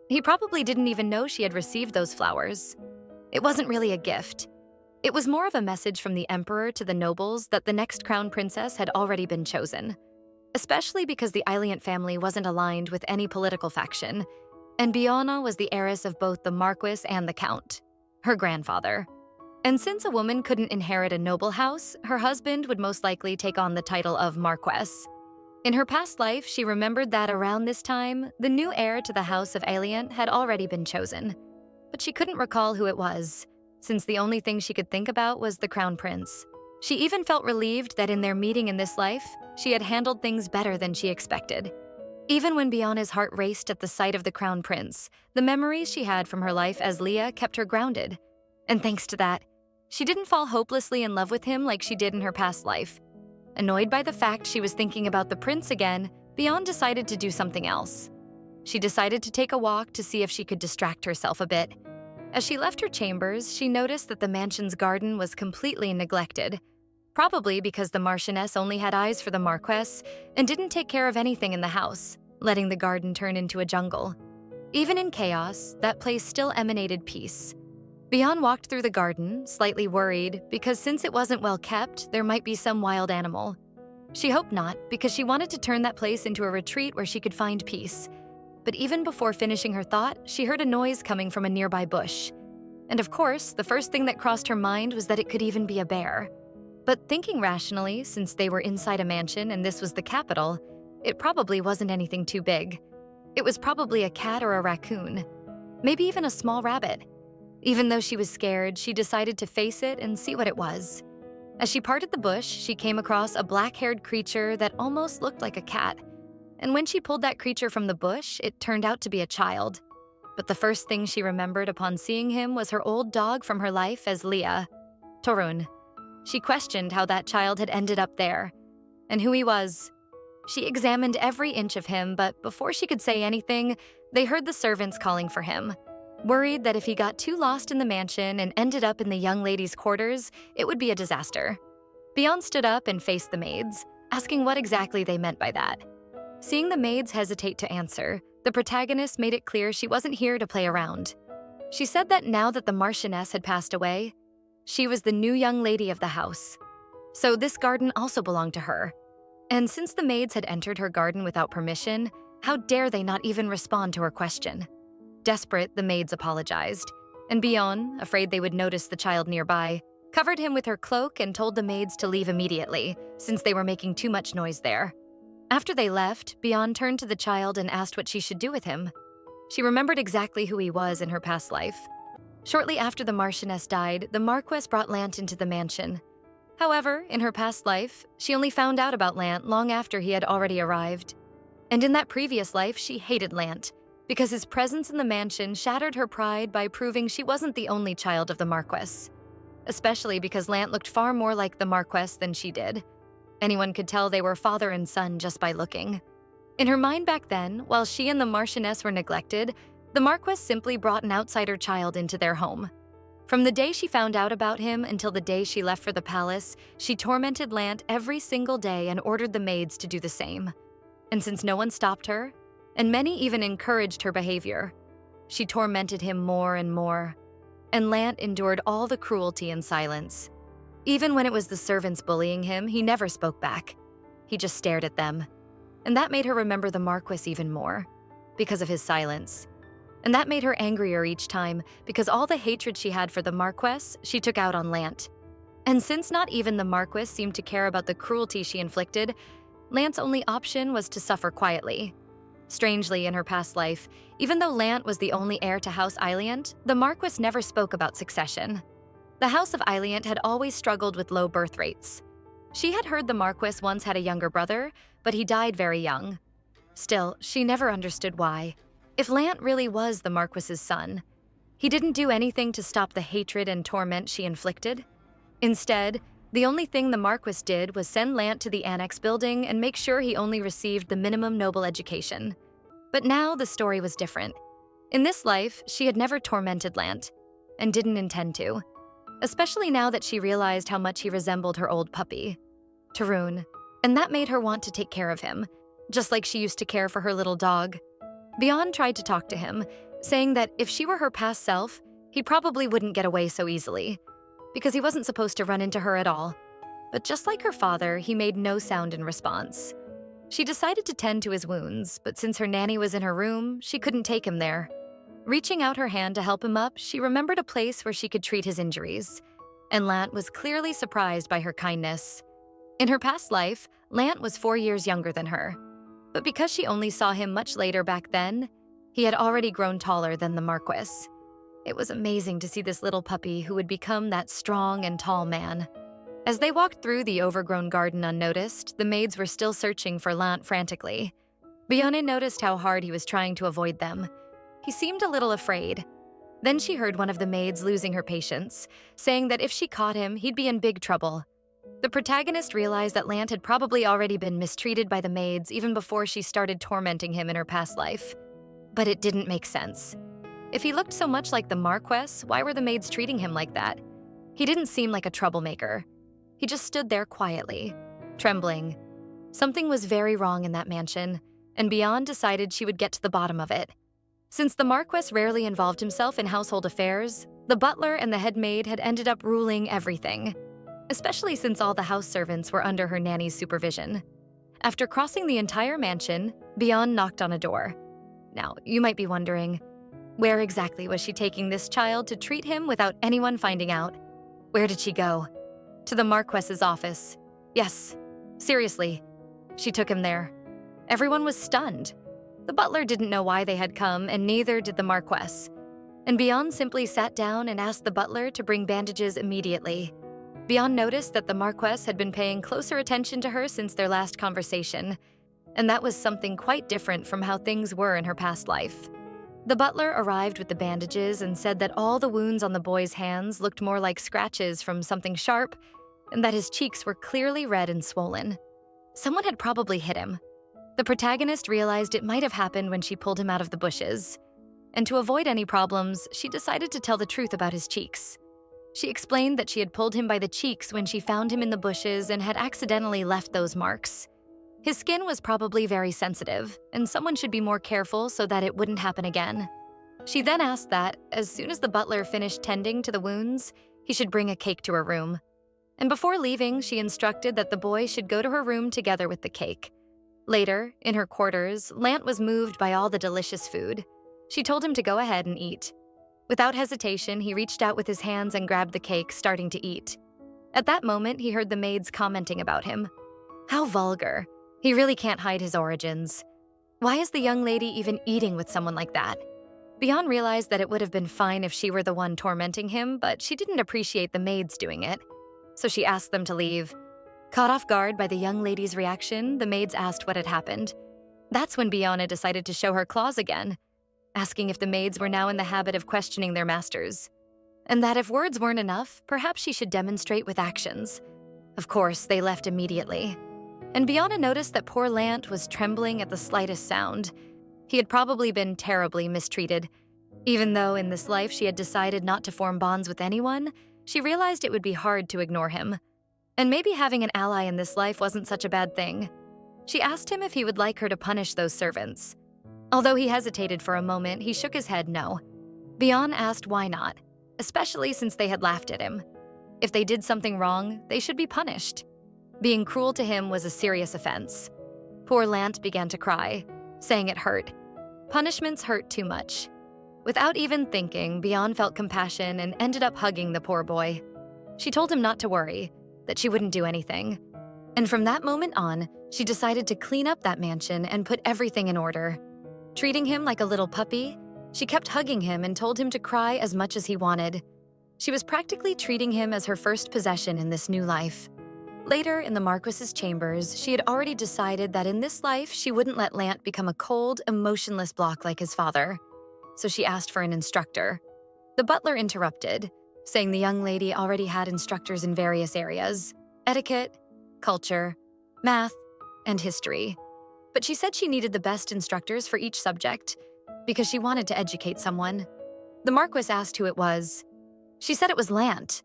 He probably didn't even know she had received those flowers. It wasn't really a gift. It was more of a message from the emperor to the nobles that the next crown princess had already been chosen, especially because the Aeliant family wasn't aligned with any political faction, and Biona was the heiress of both the Marquis and the Count, her grandfather. And since a woman couldn't inherit a noble house, her husband would most likely take on the title of Marquess. In her past life, she remembered that around this time, the new heir to the House of Aeliant had already been chosen, but she couldn't recall who it was, since the only thing she could think about was the crown prince. She even felt relieved that in their meeting in this life, she had handled things better than she expected. Even when Biona's heart raced at the sight of the crown prince, the memories she had from her life as Leah kept her grounded. And thanks to that, she didn't fall hopelessly in love with him like she did in her past life. Annoyed by the fact she was thinking about the prince again, Bion decided to do something else. She decided to take a walk to see if she could distract herself a bit. As she left her chambers, she noticed that the mansion's garden was completely neglected, probably because the Marchioness only had eyes for the Marquess and didn't take care of anything in the house, letting the garden turn into a jungle. Even in chaos, that place still emanated peace. Bian walked through the garden, slightly worried, because since it wasn't well kept, there might be some wild animal. She hoped not, because she wanted to turn that place into a retreat where she could find peace. But even before finishing her thought, she heard a noise coming from a nearby bush. And of course, the first thing that crossed her mind was that it could even be a bear. But thinking rationally, since they were inside a mansion and this was the capital, it probably wasn't anything too big. It was probably a cat or a raccoon, maybe even a small rabbit. Even though she was scared, she decided to face it and see what it was. As she parted the bush, she came across a black-haired creature that almost looked like a cat. And when she pulled that creature from the bush, it turned out to be a child. But the first thing she remembered upon seeing him was her old dog from her life as Leah, Torun. She questioned how that child had ended up there, and who he was. She examined every inch of him, but before she could say anything, they heard the servants calling for him. Worried that if he got too lost in the mansion and ended up in the young lady's quarters, it would be a disaster. Bian stood up and faced the maids, asking what exactly they meant by that. Seeing the maids hesitate to answer, the protagonist made it clear she wasn't here to play around. She said that now that the Marchioness had passed away, she was the new young lady of the house. So this garden also belonged to her. And since the maids had entered her garden without permission, how dare they not even respond to her question? Desperate, the maids apologized, and Bian, afraid they would notice the child nearby, covered him with her cloak and told the maids to leave immediately, since they were making too much noise there. After they left, Bian turned to the child and asked what she should do with him. She remembered exactly who he was in her past life. Shortly after the Marchioness died, the Marquess brought Lant into the mansion. However, in her past life, she only found out about Lant long after he had already arrived. And in that previous life, she hated Lant, because his presence in the mansion shattered her pride by proving she wasn't the only child of the Marquess. Especially because Lant looked far more like the Marquess than she did. Anyone could tell they were father and son just by looking. In her mind back then, while she and the Marchioness were neglected, the Marquess simply brought an outsider child into their home. From the day she found out about him until the day she left for the palace, she tormented Lant every single day and ordered the maids to do the same. And since no one stopped her, and many even encouraged her behavior, she tormented him more and more. And Lant endured all the cruelty in silence. Even when it was the servants bullying him, he never spoke back. He just stared at them. And that made her remember the Marquess even more, because of his silence. And that made her angrier each time, because all the hatred she had for the Marquess, she took out on Lant. And since not even the Marquess seemed to care about the cruelty she inflicted, Lant's only option was to suffer quietly. Strangely, in her past life, even though Lant was the only heir to House Eiliant, the Marquess never spoke about succession. The House of Eiliant had always struggled with low birth rates. She had heard the Marquess once had a younger brother, but he died very young. Still, she never understood why. If Lant really was the Marquess's son, he didn't do anything to stop the hatred and torment she inflicted. Instead, the only thing the Marquess did was send Lant to the Annex building and make sure he only received the minimum noble education. But now the story was different. In this life, she had never tormented Lant, and didn't intend to, especially now that she realized how much he resembled her old puppy, Torun, and that made her want to take care of him, just like she used to care for her little dog. Bian tried to talk to him, saying that if she were her past self, he probably wouldn't get away so easily, because he wasn't supposed to run into her at all. But just like her father, he made no sound in response. She decided to tend to his wounds, but since her nanny was in her room, she couldn't take him there. Reaching out her hand to help him up, she remembered a place where she could treat his injuries, and Lant was clearly surprised by her kindness. In her past life, Lant was 4 years younger than her, but because she only saw him much later back then, he had already grown taller than the Marquess. It was amazing to see this little puppy who would become that strong and tall man. As they walked through the overgrown garden unnoticed, the maids were still searching for Lant frantically. Biane noticed how hard he was trying to avoid them. He seemed a little afraid. Then she heard one of the maids losing her patience, saying that if she caught him, he'd be in big trouble. The protagonist realized that Lant had probably already been mistreated by the maids even before she started tormenting him in her past life. But it didn't make sense. If he looked so much like the Marquess, why were the maids treating him like that? He didn't seem like a troublemaker. He just stood there quietly, trembling. Something was very wrong in that mansion, and Bian decided she would get to the bottom of it. Since the Marquess rarely involved himself in household affairs, The butler and the head maid had ended up ruling everything, especially since all the house servants were under her nanny's supervision. After crossing the entire mansion, Beyond knocked on a door. Now, you might be wondering, where exactly was she taking this child to treat him without anyone finding out? Where did she go? To the Marquess's office. Yes, seriously, she took him there. Everyone was stunned. The butler didn't know why they had come, and neither did the Marquess. And Beyond simply sat down and asked the butler to bring bandages immediately. Beyond noticed that the Marquess had been paying closer attention to her since their last conversation, and that was something quite different from how things were in her past life. The butler arrived with the bandages and said that all the wounds on the boy's hands looked more like scratches from something sharp, and that his cheeks were clearly red and swollen. Someone had probably hit him. The protagonist realized it might have happened when she pulled him out of the bushes, and to avoid any problems, she decided to tell the truth about his cheeks. She explained that she had pulled him by the cheeks when she found him in the bushes and had accidentally left those marks. His skin was probably very sensitive, and someone should be more careful so that it wouldn't happen again. She then asked that, as soon as the butler finished tending to the wounds, he should bring a cake to her room. And before leaving, she instructed that the boy should go to her room together with the cake. Later, in her quarters, Lant was moved by all the delicious food. She told him to go ahead and eat. Without hesitation, he reached out with his hands and grabbed the cake, starting to eat. At that moment, he heard the maids commenting about him. How vulgar. He really can't hide his origins. Why is the young lady even eating with someone like that? Beyond realized that it would have been fine if she were the one tormenting him, but she didn't appreciate the maids doing it. So she asked them to leave. Caught off guard by the young lady's reaction, the maids asked what had happened. That's when Biana decided to show her claws again, asking if the maids were now in the habit of questioning their masters, and that if words weren't enough, perhaps she should demonstrate with actions. Of course, they left immediately. And Biana noticed that poor Lant was trembling at the slightest sound. He had probably been terribly mistreated. Even though in this life she had decided not to form bonds with anyone, she realized it would be hard to ignore him. And maybe having an ally in this life wasn't such a bad thing. She asked him if he would like her to punish those servants. Although he hesitated for a moment, he shook his head no. Bian asked why not, especially since they had laughed at him. If they did something wrong, they should be punished. Being cruel to him was a serious offense. Poor Lant began to cry, saying it hurt. Punishments hurt too much. Without even thinking, Bian felt compassion and ended up hugging the poor boy. She told him not to worry, that she wouldn't do anything. And from that moment on, she decided to clean up that mansion and put everything in order. Treating him like a little puppy, she kept hugging him and told him to cry as much as he wanted. She was practically treating him as her first possession in this new life. Later, in the Marquess's chambers, she had already decided that in this life, she wouldn't let Lant become a cold, emotionless block like his father. So she asked for an instructor. The butler interrupted, saying the young lady already had instructors in various areas: etiquette, culture, math, and history. But she said she needed the best instructors for each subject because she wanted to educate someone. The Marquess asked who it was. She said it was Lant.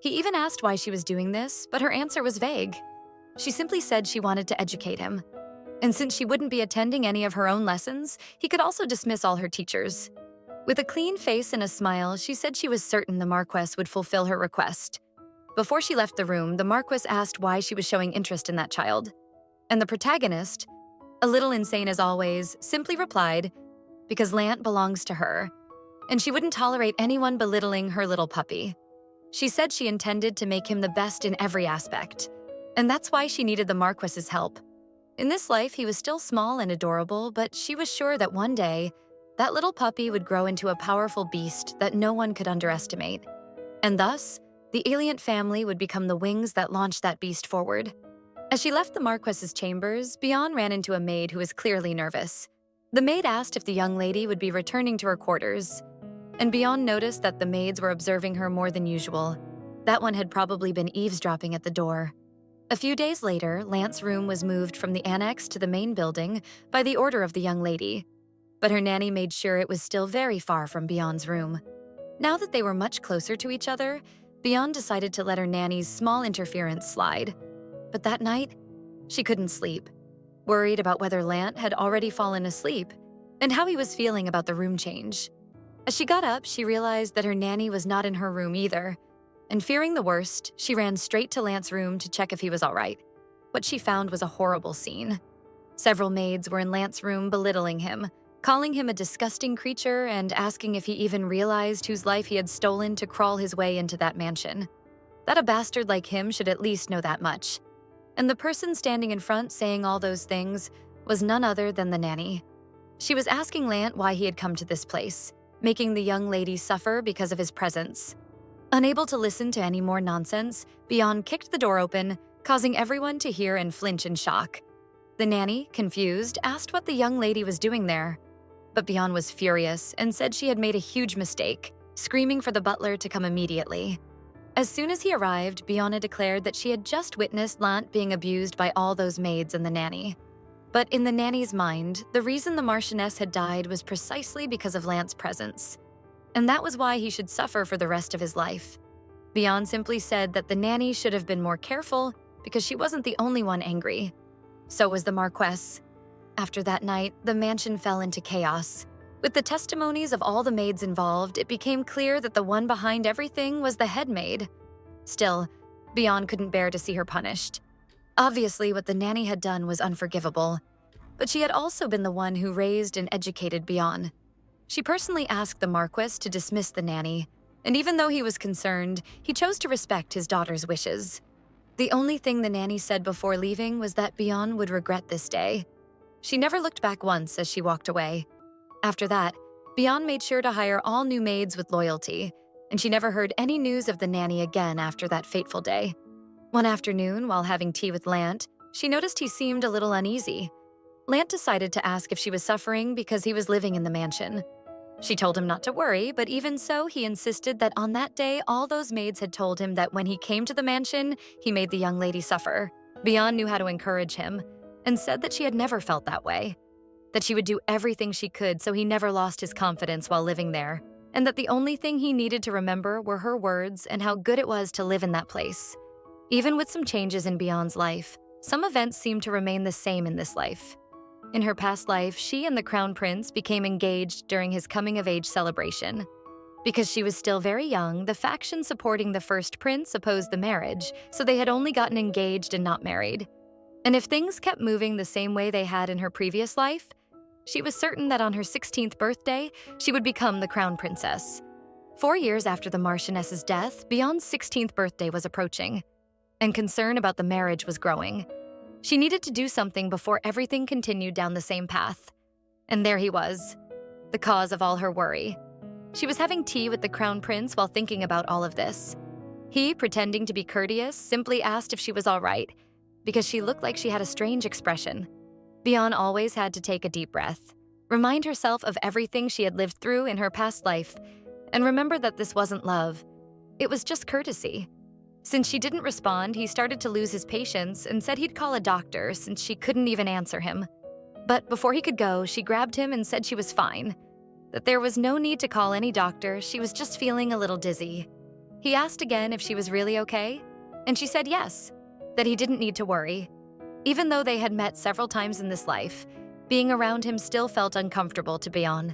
He even asked why she was doing this, but her answer was vague. She simply said she wanted to educate him. And since she wouldn't be attending any of her own lessons, he could also dismiss all her teachers. With a clean face and a smile, she said she was certain the Marquess would fulfill her request. Before she left the room, the Marquess asked why she was showing interest in that child. And the protagonist, a little insane as always, simply replied, because Lant belongs to her, and she wouldn't tolerate anyone belittling her little puppy. She said she intended to make him the best in every aspect, and that's why she needed the Marquess's help. In this life, he was still small and adorable, but she was sure that one day, that little puppy would grow into a powerful beast that no one could underestimate. And thus, the Alient family would become the wings that launched that beast forward. As she left the Marquess's chambers, Bian ran into a maid who was clearly nervous. The maid asked if the young lady would be returning to her quarters, and Bian noticed that the maids were observing her more than usual. That one had probably been eavesdropping at the door. A few days later, Lant's room was moved from the annex to the main building by the order of the young lady, but her nanny made sure it was still very far from Bian's room. Now that they were much closer to each other, Bian decided to let her nanny's small interference slide. But that night, she couldn't sleep, worried about whether Lant had already fallen asleep and how he was feeling about the room change. As she got up, she realized that her nanny was not in her room either, and fearing the worst, she ran straight to Lance's room to check if he was all right. What she found was a horrible scene. Several maids were in Lance's room belittling him, calling him a disgusting creature and asking if he even realized whose life he had stolen to crawl his way into that mansion. That a bastard like him should at least know that much. And the person standing in front saying all those things was none other than the nanny. She was asking Lance why he had come to this place, making the young lady suffer because of his presence. Unable to listen to any more nonsense, Beyond kicked the door open, causing everyone to hear and flinch in shock. The nanny, confused, asked what the young lady was doing there. But Beyond was furious and said she had made a huge mistake, screaming for the butler to come immediately. As soon as he arrived, Beyond declared that she had just witnessed Lance being abused by all those maids and the nanny. But in the nanny's mind, the reason the Marchioness had died was precisely because of Lance's presence. And that was why he should suffer for the rest of his life. Beyond simply said that the nanny should have been more careful because she wasn't the only one angry. So was the Marquess. After that night, the mansion fell into chaos. With the testimonies of all the maids involved, it became clear that the one behind everything was the head maid. Still, Beyond couldn't bear to see her punished. Obviously, what the nanny had done was unforgivable, but she had also been the one who raised and educated Beyond. She personally asked the Marquess to dismiss the nanny, and even though he was concerned, he chose to respect his daughter's wishes. The only thing the nanny said before leaving was that Beyond would regret this day. She never looked back once as she walked away. After that, Beyond made sure to hire all new maids with loyalty, and she never heard any news of the nanny again after that fateful day. One afternoon, while having tea with Lance, she noticed he seemed a little uneasy. Lance decided to ask if she was suffering because he was living in the mansion. She told him not to worry, but even so, he insisted that on that day, all those maids had told him that when he came to the mansion, he made the young lady suffer. Beyond knew how to encourage him, and said that she had never felt that way. That she would do everything she could so he never lost his confidence while living there, and that the only thing he needed to remember were her words and how good it was to live in that place. Even with some changes in Beyond's life, some events seemed to remain the same in this life. In her past life, she and the Crown Prince became engaged during his coming-of-age celebration. Because she was still very young, the faction supporting the first prince opposed the marriage, so they had only gotten engaged and not married. And if things kept moving the same way they had in her previous life, she was certain that on her 16th birthday, she would become the Crown Princess. 4 years after the Marchioness's death, Beyond's 16th birthday was approaching, and concern about the marriage was growing. She needed to do something before everything continued down the same path. And there he was, the cause of all her worry. She was having tea with the Crown Prince while thinking about all of this. He, pretending to be courteous, simply asked if she was all right, because she looked like she had a strange expression. Beyond always had to take a deep breath, remind herself of everything she had lived through in her past life, and remember that this wasn't love. It was just courtesy. Since she didn't respond, he started to lose his patience and said he'd call a doctor since she couldn't even answer him. But before he could go, she grabbed him and said she was fine, that there was no need to call any doctor, she was just feeling a little dizzy. He asked again if she was really okay, and she said yes, that he didn't need to worry. Even though they had met several times in this life, being around him still felt uncomfortable to Beyond.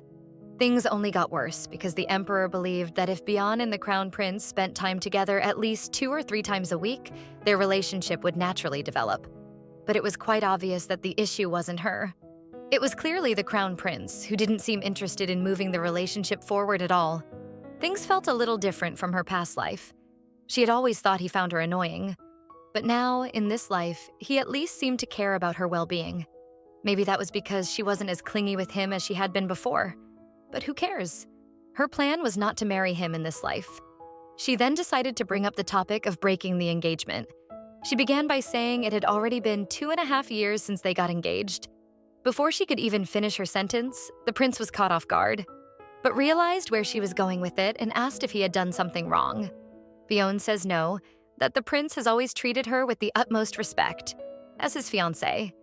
Things only got worse because the Emperor believed that if Beyond and the Crown Prince spent time together at least 2 or 3 times a week, their relationship would naturally develop. But it was quite obvious that the issue wasn't her. It was clearly the Crown Prince, who didn't seem interested in moving the relationship forward at all. Things felt a little different from her past life. She had always thought he found her annoying. But now, in this life, he at least seemed to care about her well-being. Maybe that was because she wasn't as clingy with him as she had been before. But who cares? Her plan was not to marry him in this life. She then decided to bring up the topic of breaking the engagement. She began by saying it had already been 2.5 years since they got engaged. Before she could even finish her sentence, the prince was caught off guard, but realized where she was going with it and asked if he had done something wrong. Beyond says no, that the prince has always treated her with the utmost respect, as his fiancée.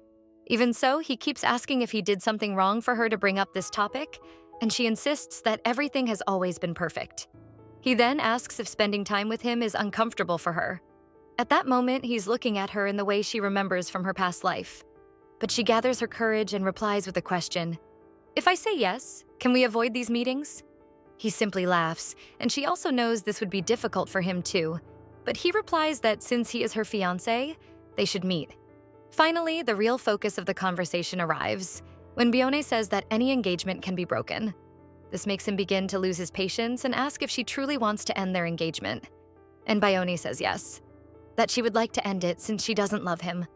Even so, he keeps asking if he did something wrong for her to bring up this topic, and she insists that everything has always been perfect. He then asks if spending time with him is uncomfortable for her. At that moment, he's looking at her in the way she remembers from her past life. But she gathers her courage and replies with a question. If I say yes, can we avoid these meetings? He simply laughs, and she also knows this would be difficult for him too. But he replies that since he is her fiancé, they should meet. Finally, the real focus of the conversation arrives, when Bione says that any engagement can be broken. This makes him begin to lose his patience and ask if she truly wants to end their engagement. And Bione says yes, that she would like to end it since she doesn't love him.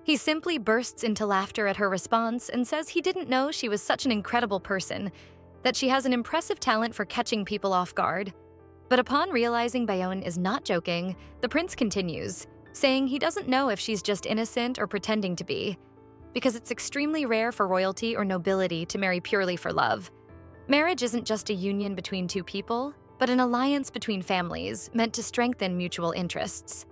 He simply bursts into laughter at her response and says he didn't know she was such an incredible person, that she has an impressive talent for catching people off guard. But upon realizing Bione is not joking, the prince continues, saying he doesn't know if she's just innocent or pretending to be, because it's extremely rare for royalty or nobility to marry purely for love. Marriage isn't just a union between two people, but an alliance between families meant to strengthen mutual interests.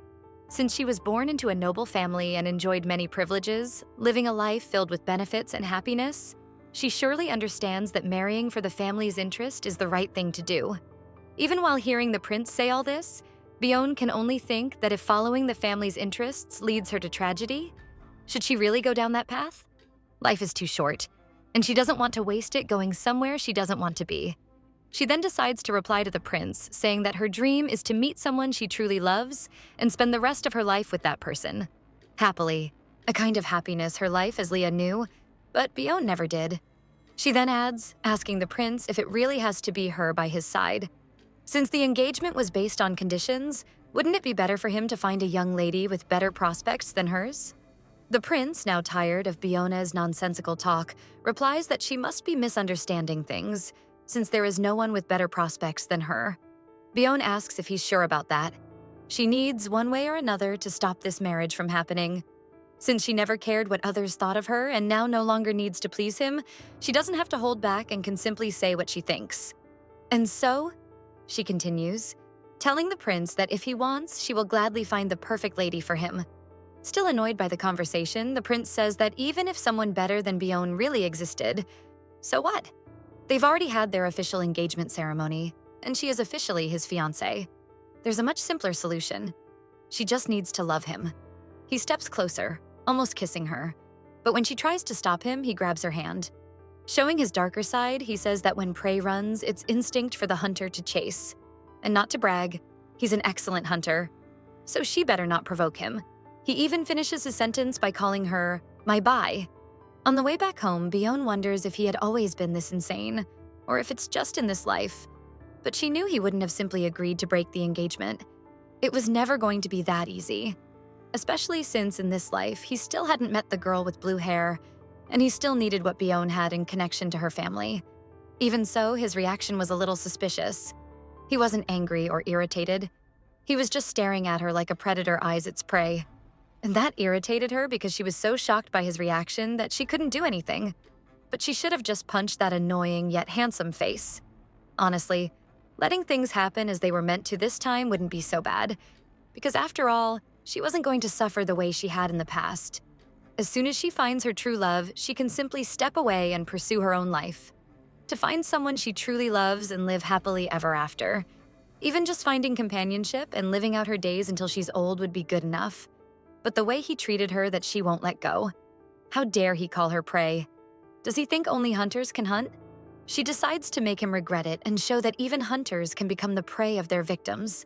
Since she was born into a noble family and enjoyed many privileges, living a life filled with benefits and happiness, she surely understands that marrying for the family's interest is the right thing to do. Even while hearing the prince say all this, Bione can only think that if following the family's interests leads her to tragedy, should she really go down that path? Life is too short, and she doesn't want to waste it going somewhere she doesn't want to be. She then decides to reply to the prince, saying that her dream is to meet someone she truly loves and spend the rest of her life with that person. Happily, a kind of happiness her life as Leah knew, but Bione never did. She then adds, asking the prince if it really has to be her by his side. Since the engagement was based on conditions, wouldn't it be better for him to find a young lady with better prospects than hers? The prince, now tired of Bione's nonsensical talk, replies that she must be misunderstanding things, since there is no one with better prospects than her. Bione asks if he's sure about that. She needs, one way or another, to stop this marriage from happening. Since she never cared what others thought of her and now no longer needs to please him, she doesn't have to hold back and can simply say what she thinks. And so, she continues, telling the prince that if he wants, she will gladly find the perfect lady for him. Still annoyed by the conversation, the prince says that even if someone better than Bione really existed, so what? They've already had their official engagement ceremony, and she is officially his fiancée. There's a much simpler solution. She just needs to love him. He steps closer, almost kissing her, but when she tries to stop him, he grabs her hand. Showing his darker side, he says that when prey runs, it's instinct for the hunter to chase. And not to brag, he's an excellent hunter, so she better not provoke him. He even finishes his sentence by calling her, my bye. On the way back home, Bione wonders if he had always been this insane, or if it's just in this life. But she knew he wouldn't have simply agreed to break the engagement. It was never going to be that easy, especially since in this life, he still hadn't met the girl with blue hair, and he still needed what Bione had in connection to her family. Even so, his reaction was a little suspicious. He wasn't angry or irritated. He was just staring at her like a predator eyes its prey. And that irritated her because she was so shocked by his reaction that she couldn't do anything. But she should have just punched that annoying yet handsome face. Honestly, letting things happen as they were meant to this time wouldn't be so bad, because after all, she wasn't going to suffer the way she had in the past. As soon as she finds her true love, she can simply step away and pursue her own life. To find someone she truly loves and live happily ever after. Even just finding companionship and living out her days until she's old would be good enough. But the way he treated her that she won't let go. How dare he call her prey? Does he think only hunters can hunt? She decides to make him regret it and show that even hunters can become the prey of their victims.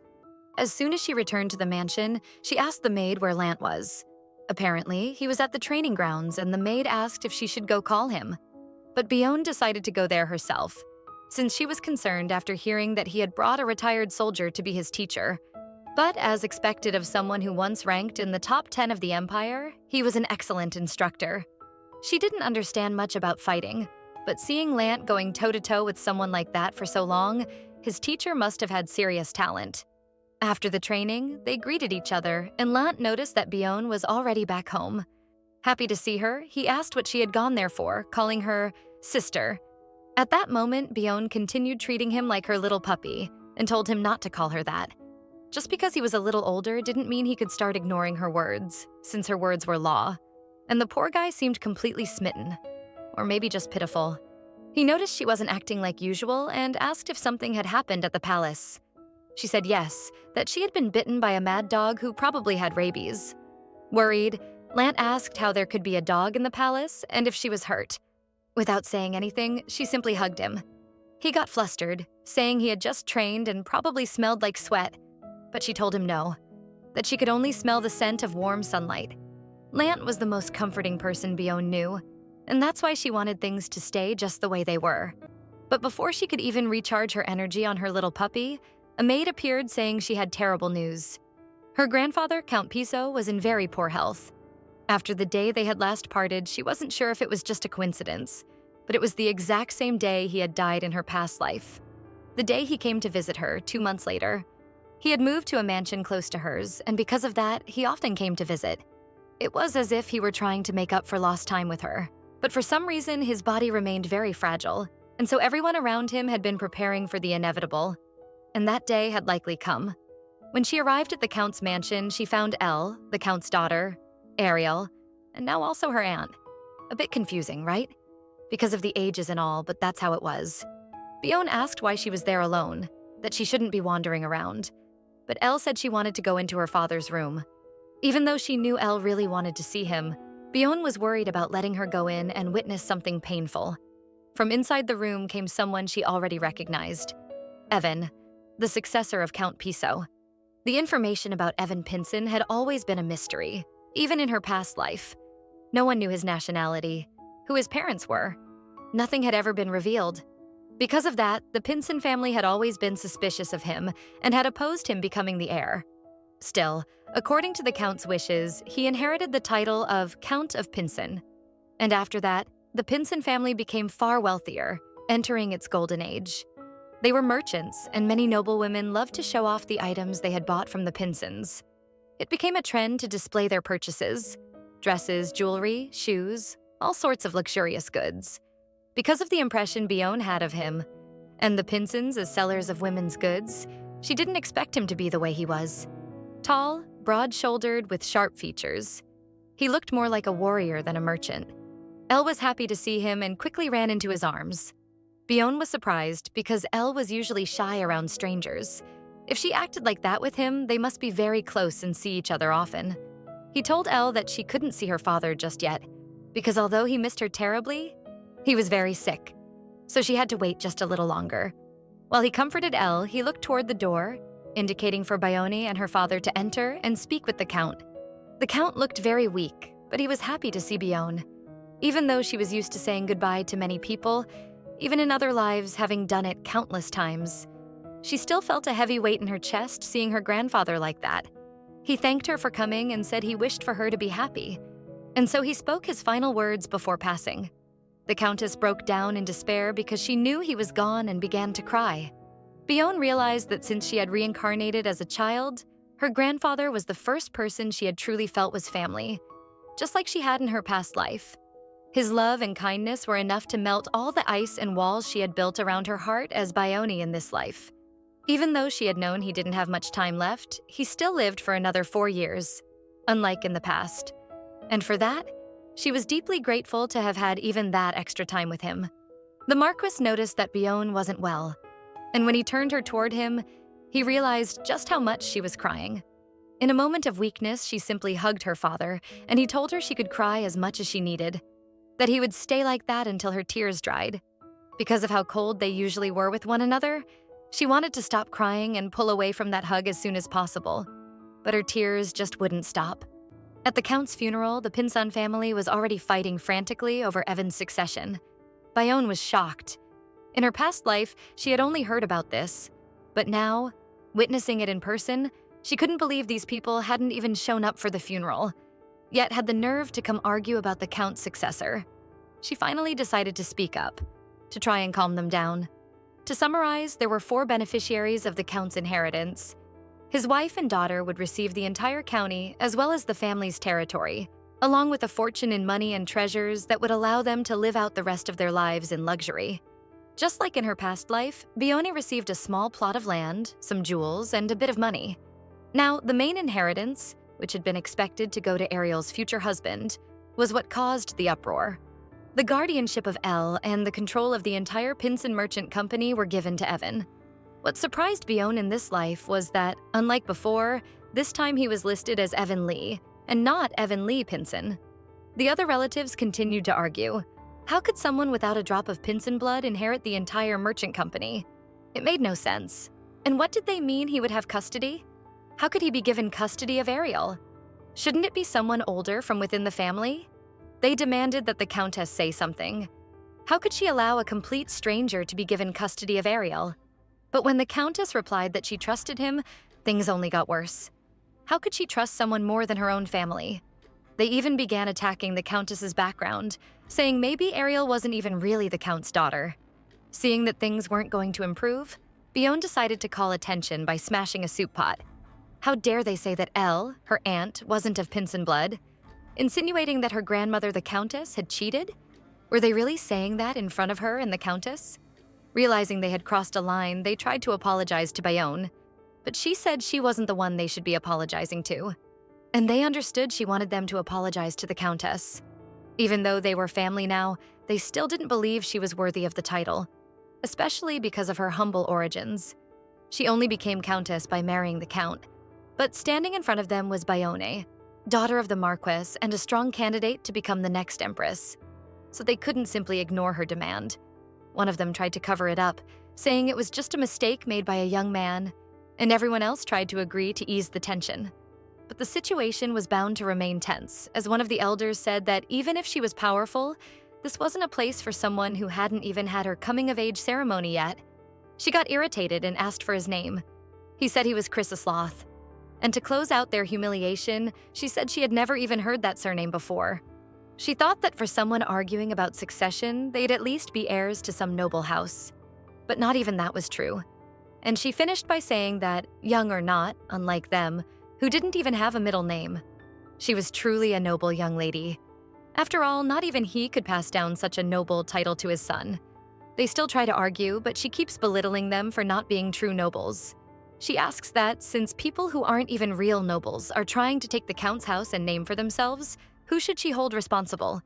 As soon as she returned to the mansion, she asked the maid where Lant was. Apparently, he was at the training grounds and the maid asked if she should go call him. But Bione decided to go there herself, since she was concerned after hearing that he had brought a retired soldier to be his teacher. But as expected of someone who once ranked in the top 10 of the empire, he was an excellent instructor. She didn't understand much about fighting, but seeing Lant going toe-to-toe with someone like that for so long, his teacher must have had serious talent. After the training, they greeted each other, and Lant noticed that Bione was already back home. Happy to see her, he asked what she had gone there for, calling her sister. At that moment, Bione continued treating him like her little puppy and told him not to call her that. Just because he was a little older didn't mean he could start ignoring her words, since her words were law. And the poor guy seemed completely smitten, or maybe just pitiful. He noticed she wasn't acting like usual and asked if something had happened at the palace. She said yes, that she had been bitten by a mad dog who probably had rabies. Worried, Lant asked how there could be a dog in the palace and if she was hurt. Without saying anything, she simply hugged him. He got flustered, saying he had just trained and probably smelled like sweat, but she told him no, that she could only smell the scent of warm sunlight. Lant was the most comforting person Bion knew, and that's why she wanted things to stay just the way they were. But before she could even recharge her energy on her little puppy, a maid appeared saying she had terrible news. Her grandfather, Count Piso, was in very poor health. After the day they had last parted, she wasn't sure if it was just a coincidence, but it was the exact same day he had died in her past life. The day he came to visit her, 2 months later. He had moved to a mansion close to hers, and because of that, he often came to visit. It was as if he were trying to make up for lost time with her. But for some reason, his body remained very fragile, and so everyone around him had been preparing for the inevitable. And that day had likely come. When she arrived at the Count's mansion, she found Elle, the Count's daughter, Ariel, and now also her aunt. A bit confusing, right? Because of the ages and all, but that's how it was. Bion asked why she was there alone, that she shouldn't be wandering around. But Elle said she wanted to go into her father's room. Even though she knew Elle really wanted to see him, Bion was worried about letting her go in and witness something painful. From inside the room came someone she already recognized. Evan, the successor of Count Piso. The information about Evan Pinson had always been a mystery, even in her past life. No one knew his nationality, who his parents were. Nothing had ever been revealed. Because of that, the Pinson family had always been suspicious of him and had opposed him becoming the heir. Still, according to the Count's wishes, he inherited the title of Count of Pinson. And after that, the Pinson family became far wealthier, entering its golden age. They were merchants, and many noblewomen loved to show off the items they had bought from the Pinsons. It became a trend to display their purchases: dresses, jewelry, shoes, all sorts of luxurious goods. Because of the impression Bion had of him, and the Pinsons as sellers of women's goods, she didn't expect him to be the way he was. Tall, broad-shouldered, with sharp features. He looked more like a warrior than a merchant. Elle was happy to see him and quickly ran into his arms. Bion was surprised because Elle was usually shy around strangers. If she acted like that with him, they must be very close and see each other often. He told Elle that she couldn't see her father just yet, because although he missed her terribly, he was very sick, so she had to wait just a little longer. While he comforted Elle, he looked toward the door, indicating for Bione and her father to enter and speak with the Count. The Count looked very weak, but he was happy to see Bion. Even though she was used to saying goodbye to many people, even in other lives having done it countless times, she still felt a heavy weight in her chest seeing her grandfather like that. He thanked her for coming and said he wished for her to be happy, and so he spoke his final words before passing. The Countess broke down in despair because she knew he was gone and began to cry. Bion realized that since she had reincarnated as a child, her grandfather was the first person she had truly felt was family, just like she had in her past life. His love and kindness were enough to melt all the ice and walls she had built around her heart as Bione in this life. Even though she had known he didn't have much time left, he still lived for another 4 years, unlike in the past. And for that, she was deeply grateful to have had even that extra time with him. The Marquis noticed that Bion wasn't well, and when he turned her toward him, he realized just how much she was crying. In a moment of weakness, she simply hugged her father, and he told her she could cry as much as she needed, that he would stay like that until her tears dried. Because of how cold they usually were with one another, she wanted to stop crying and pull away from that hug as soon as possible, but her tears just wouldn't stop. At the Count's funeral, the Pinson family was already fighting frantically over Evan's succession. Bion was shocked. In her past life, she had only heard about this, but now, witnessing it in person, she couldn't believe these people hadn't even shown up for the funeral, yet had the nerve to come argue about the Count's successor. She finally decided to speak up, to try and calm them down. To summarize, there were 4 beneficiaries of the Count's inheritance. His wife and daughter would receive the entire county as well as the family's territory, along with a fortune in money and treasures that would allow them to live out the rest of their lives in luxury. Just like in her past life, Bione received a small plot of land, some jewels, and a bit of money. Now, the main inheritance, which had been expected to go to Ariel's future husband, was what caused the uproar. The guardianship of Elle and the control of the entire Pinson Merchant Company were given to Evan. What surprised Bion in this life was that, unlike before, this time he was listed as Evan Lee, and not Evan Lee Pinson. The other relatives continued to argue. How could someone without a drop of Pinson blood inherit the entire merchant company? It made no sense. And what did they mean he would have custody? How could he be given custody of Ariel? Shouldn't it be someone older from within the family? They demanded that the Countess say something. How could she allow a complete stranger to be given custody of Ariel? But when the Countess replied that she trusted him, things only got worse. How could she trust someone more than her own family? They even began attacking the Countess's background, saying maybe Ariel wasn't even really the Count's daughter. Seeing that things weren't going to improve, Bion decided to call attention by smashing a soup pot. How dare they say that Elle, her aunt, wasn't of Pinson blood? Insinuating that her grandmother, the Countess, had cheated? Were they really saying that in front of her and the Countess? Realizing they had crossed a line, they tried to apologize to Bayonne, but she said she wasn't the one they should be apologizing to. And they understood she wanted them to apologize to the Countess. Even though they were family now, they still didn't believe she was worthy of the title, especially because of her humble origins. She only became Countess by marrying the Count, but standing in front of them was Bayonne, daughter of the Marquess and a strong candidate to become the next Empress. So they couldn't simply ignore her demand. One of them tried to cover it up, saying it was just a mistake made by a young man, and everyone else tried to agree to ease the tension. But the situation was bound to remain tense, as one of the elders said that even if she was powerful, this wasn't a place for someone who hadn't even had her coming-of-age ceremony yet. She got irritated and asked for his name. He said he was Chrysoslath. And to close out their humiliation, she said she had never even heard that surname before. She thought that for someone arguing about succession, they'd at least be heirs to some noble house. But not even that was true. And she finished by saying that, young or not, unlike them, who didn't even have a middle name, she was truly a noble young lady. After all, not even he could pass down such a noble title to his son. They still try to argue, but she keeps belittling them for not being true nobles. She asks that, since people who aren't even real nobles are trying to take the Count's house and name for themselves, who should she hold responsible?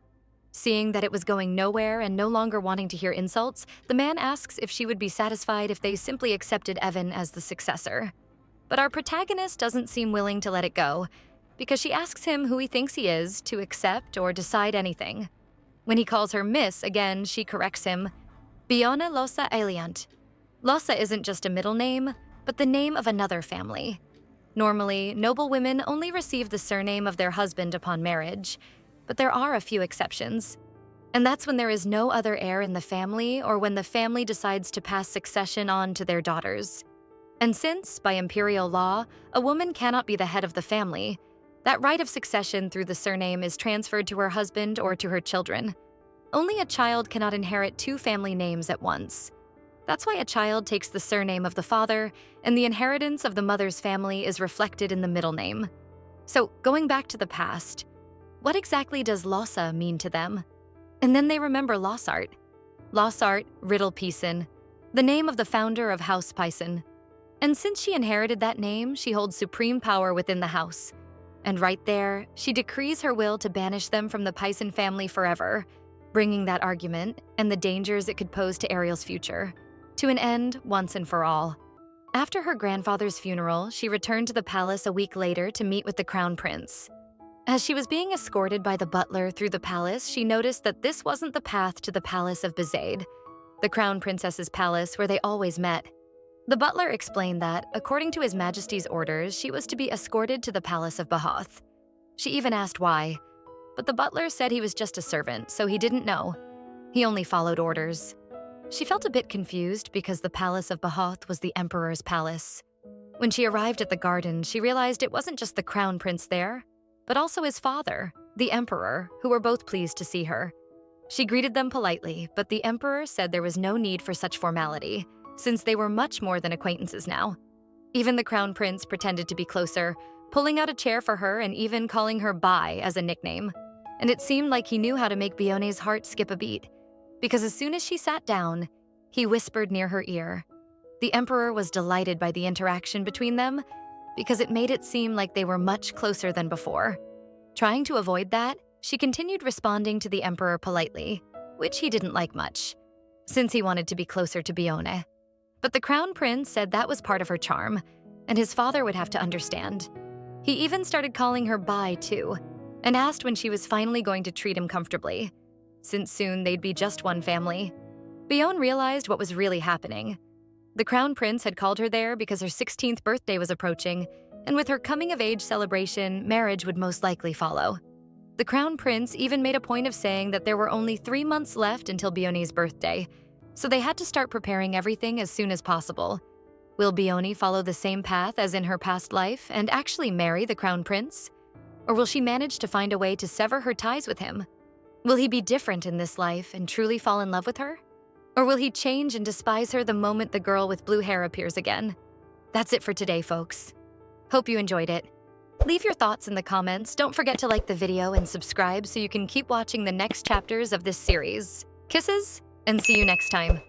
Seeing that it was going nowhere and no longer wanting to hear insults, the man asks if she would be satisfied if they simply accepted Evan as the successor. But our protagonist doesn't seem willing to let it go, because she asks him who he thinks he is to accept or decide anything. When he calls her Miss again, she corrects him. Biona Losa Aliant. Losa isn't just a middle name, but the name of another family. Normally, noble women only receive the surname of their husband upon marriage, but there are a few exceptions. And that's when there is no other heir in the family or when the family decides to pass succession on to their daughters. And since, by imperial law, a woman cannot be the head of the family, that right of succession through the surname is transferred to her husband or to her children. Only a child cannot inherit two family names at once. That's why a child takes the surname of the father, and the inheritance of the mother's family is reflected in the middle name. So, going back to the past, what exactly does Losa mean to them? And then they remember Lossart. Lossart Riddle Peason, the name of the founder of House Pison. And since she inherited that name, she holds supreme power within the house. And right there, she decrees her will to banish them from the Pison family forever, bringing that argument, and the dangers it could pose to Ariel's future, to an end once and for all. After her grandfather's funeral, she returned to the palace a week later to meet with the crown prince. As she was being escorted by the butler through the palace, she noticed that this wasn't the path to the palace of Bezaid, the crown princess's palace where they always met. The butler explained that, according to His Majesty's orders, she was to be escorted to the palace of Bahoth. She even asked why, but the butler said he was just a servant, so he didn't know. He only followed orders. She felt a bit confused because the palace of Bahoth was the emperor's palace. When she arrived at the garden, she realized it wasn't just the crown prince there, but also his father, the emperor, who were both pleased to see her. She greeted them politely, but the emperor said there was no need for such formality, since they were much more than acquaintances now. Even the crown prince pretended to be closer, pulling out a chair for her and even calling her Bai as a nickname. And it seemed like he knew how to make Bionne's heart skip a beat, because as soon as she sat down, he whispered near her ear. The emperor was delighted by the interaction between them, because it made it seem like they were much closer than before. Trying to avoid that, she continued responding to the emperor politely, which he didn't like much, since he wanted to be closer to Bionne. But the crown prince said that was part of her charm, and his father would have to understand. He even started calling her Bai too, and asked when she was finally going to treat him comfortably. since soon they'd be just one family. Beon realized what was really happening. The Crown Prince had called her there because her 16th birthday was approaching, and with her coming-of-age celebration, marriage would most likely follow. The Crown Prince even made a point of saying that there were only 3 months left until Beoni's birthday, so they had to start preparing everything as soon as possible. Will Beoni follow the same path as in her past life and actually marry the Crown Prince? Or will she manage to find a way to sever her ties with him? Will he be different in this life and truly fall in love with her? Or will he change and despise her the moment the girl with blue hair appears again? That's it for today, folks. Hope you enjoyed it. Leave your thoughts in the comments. Don't forget to like the video and subscribe so you can keep watching the next chapters of this series. Kisses, and see you next time.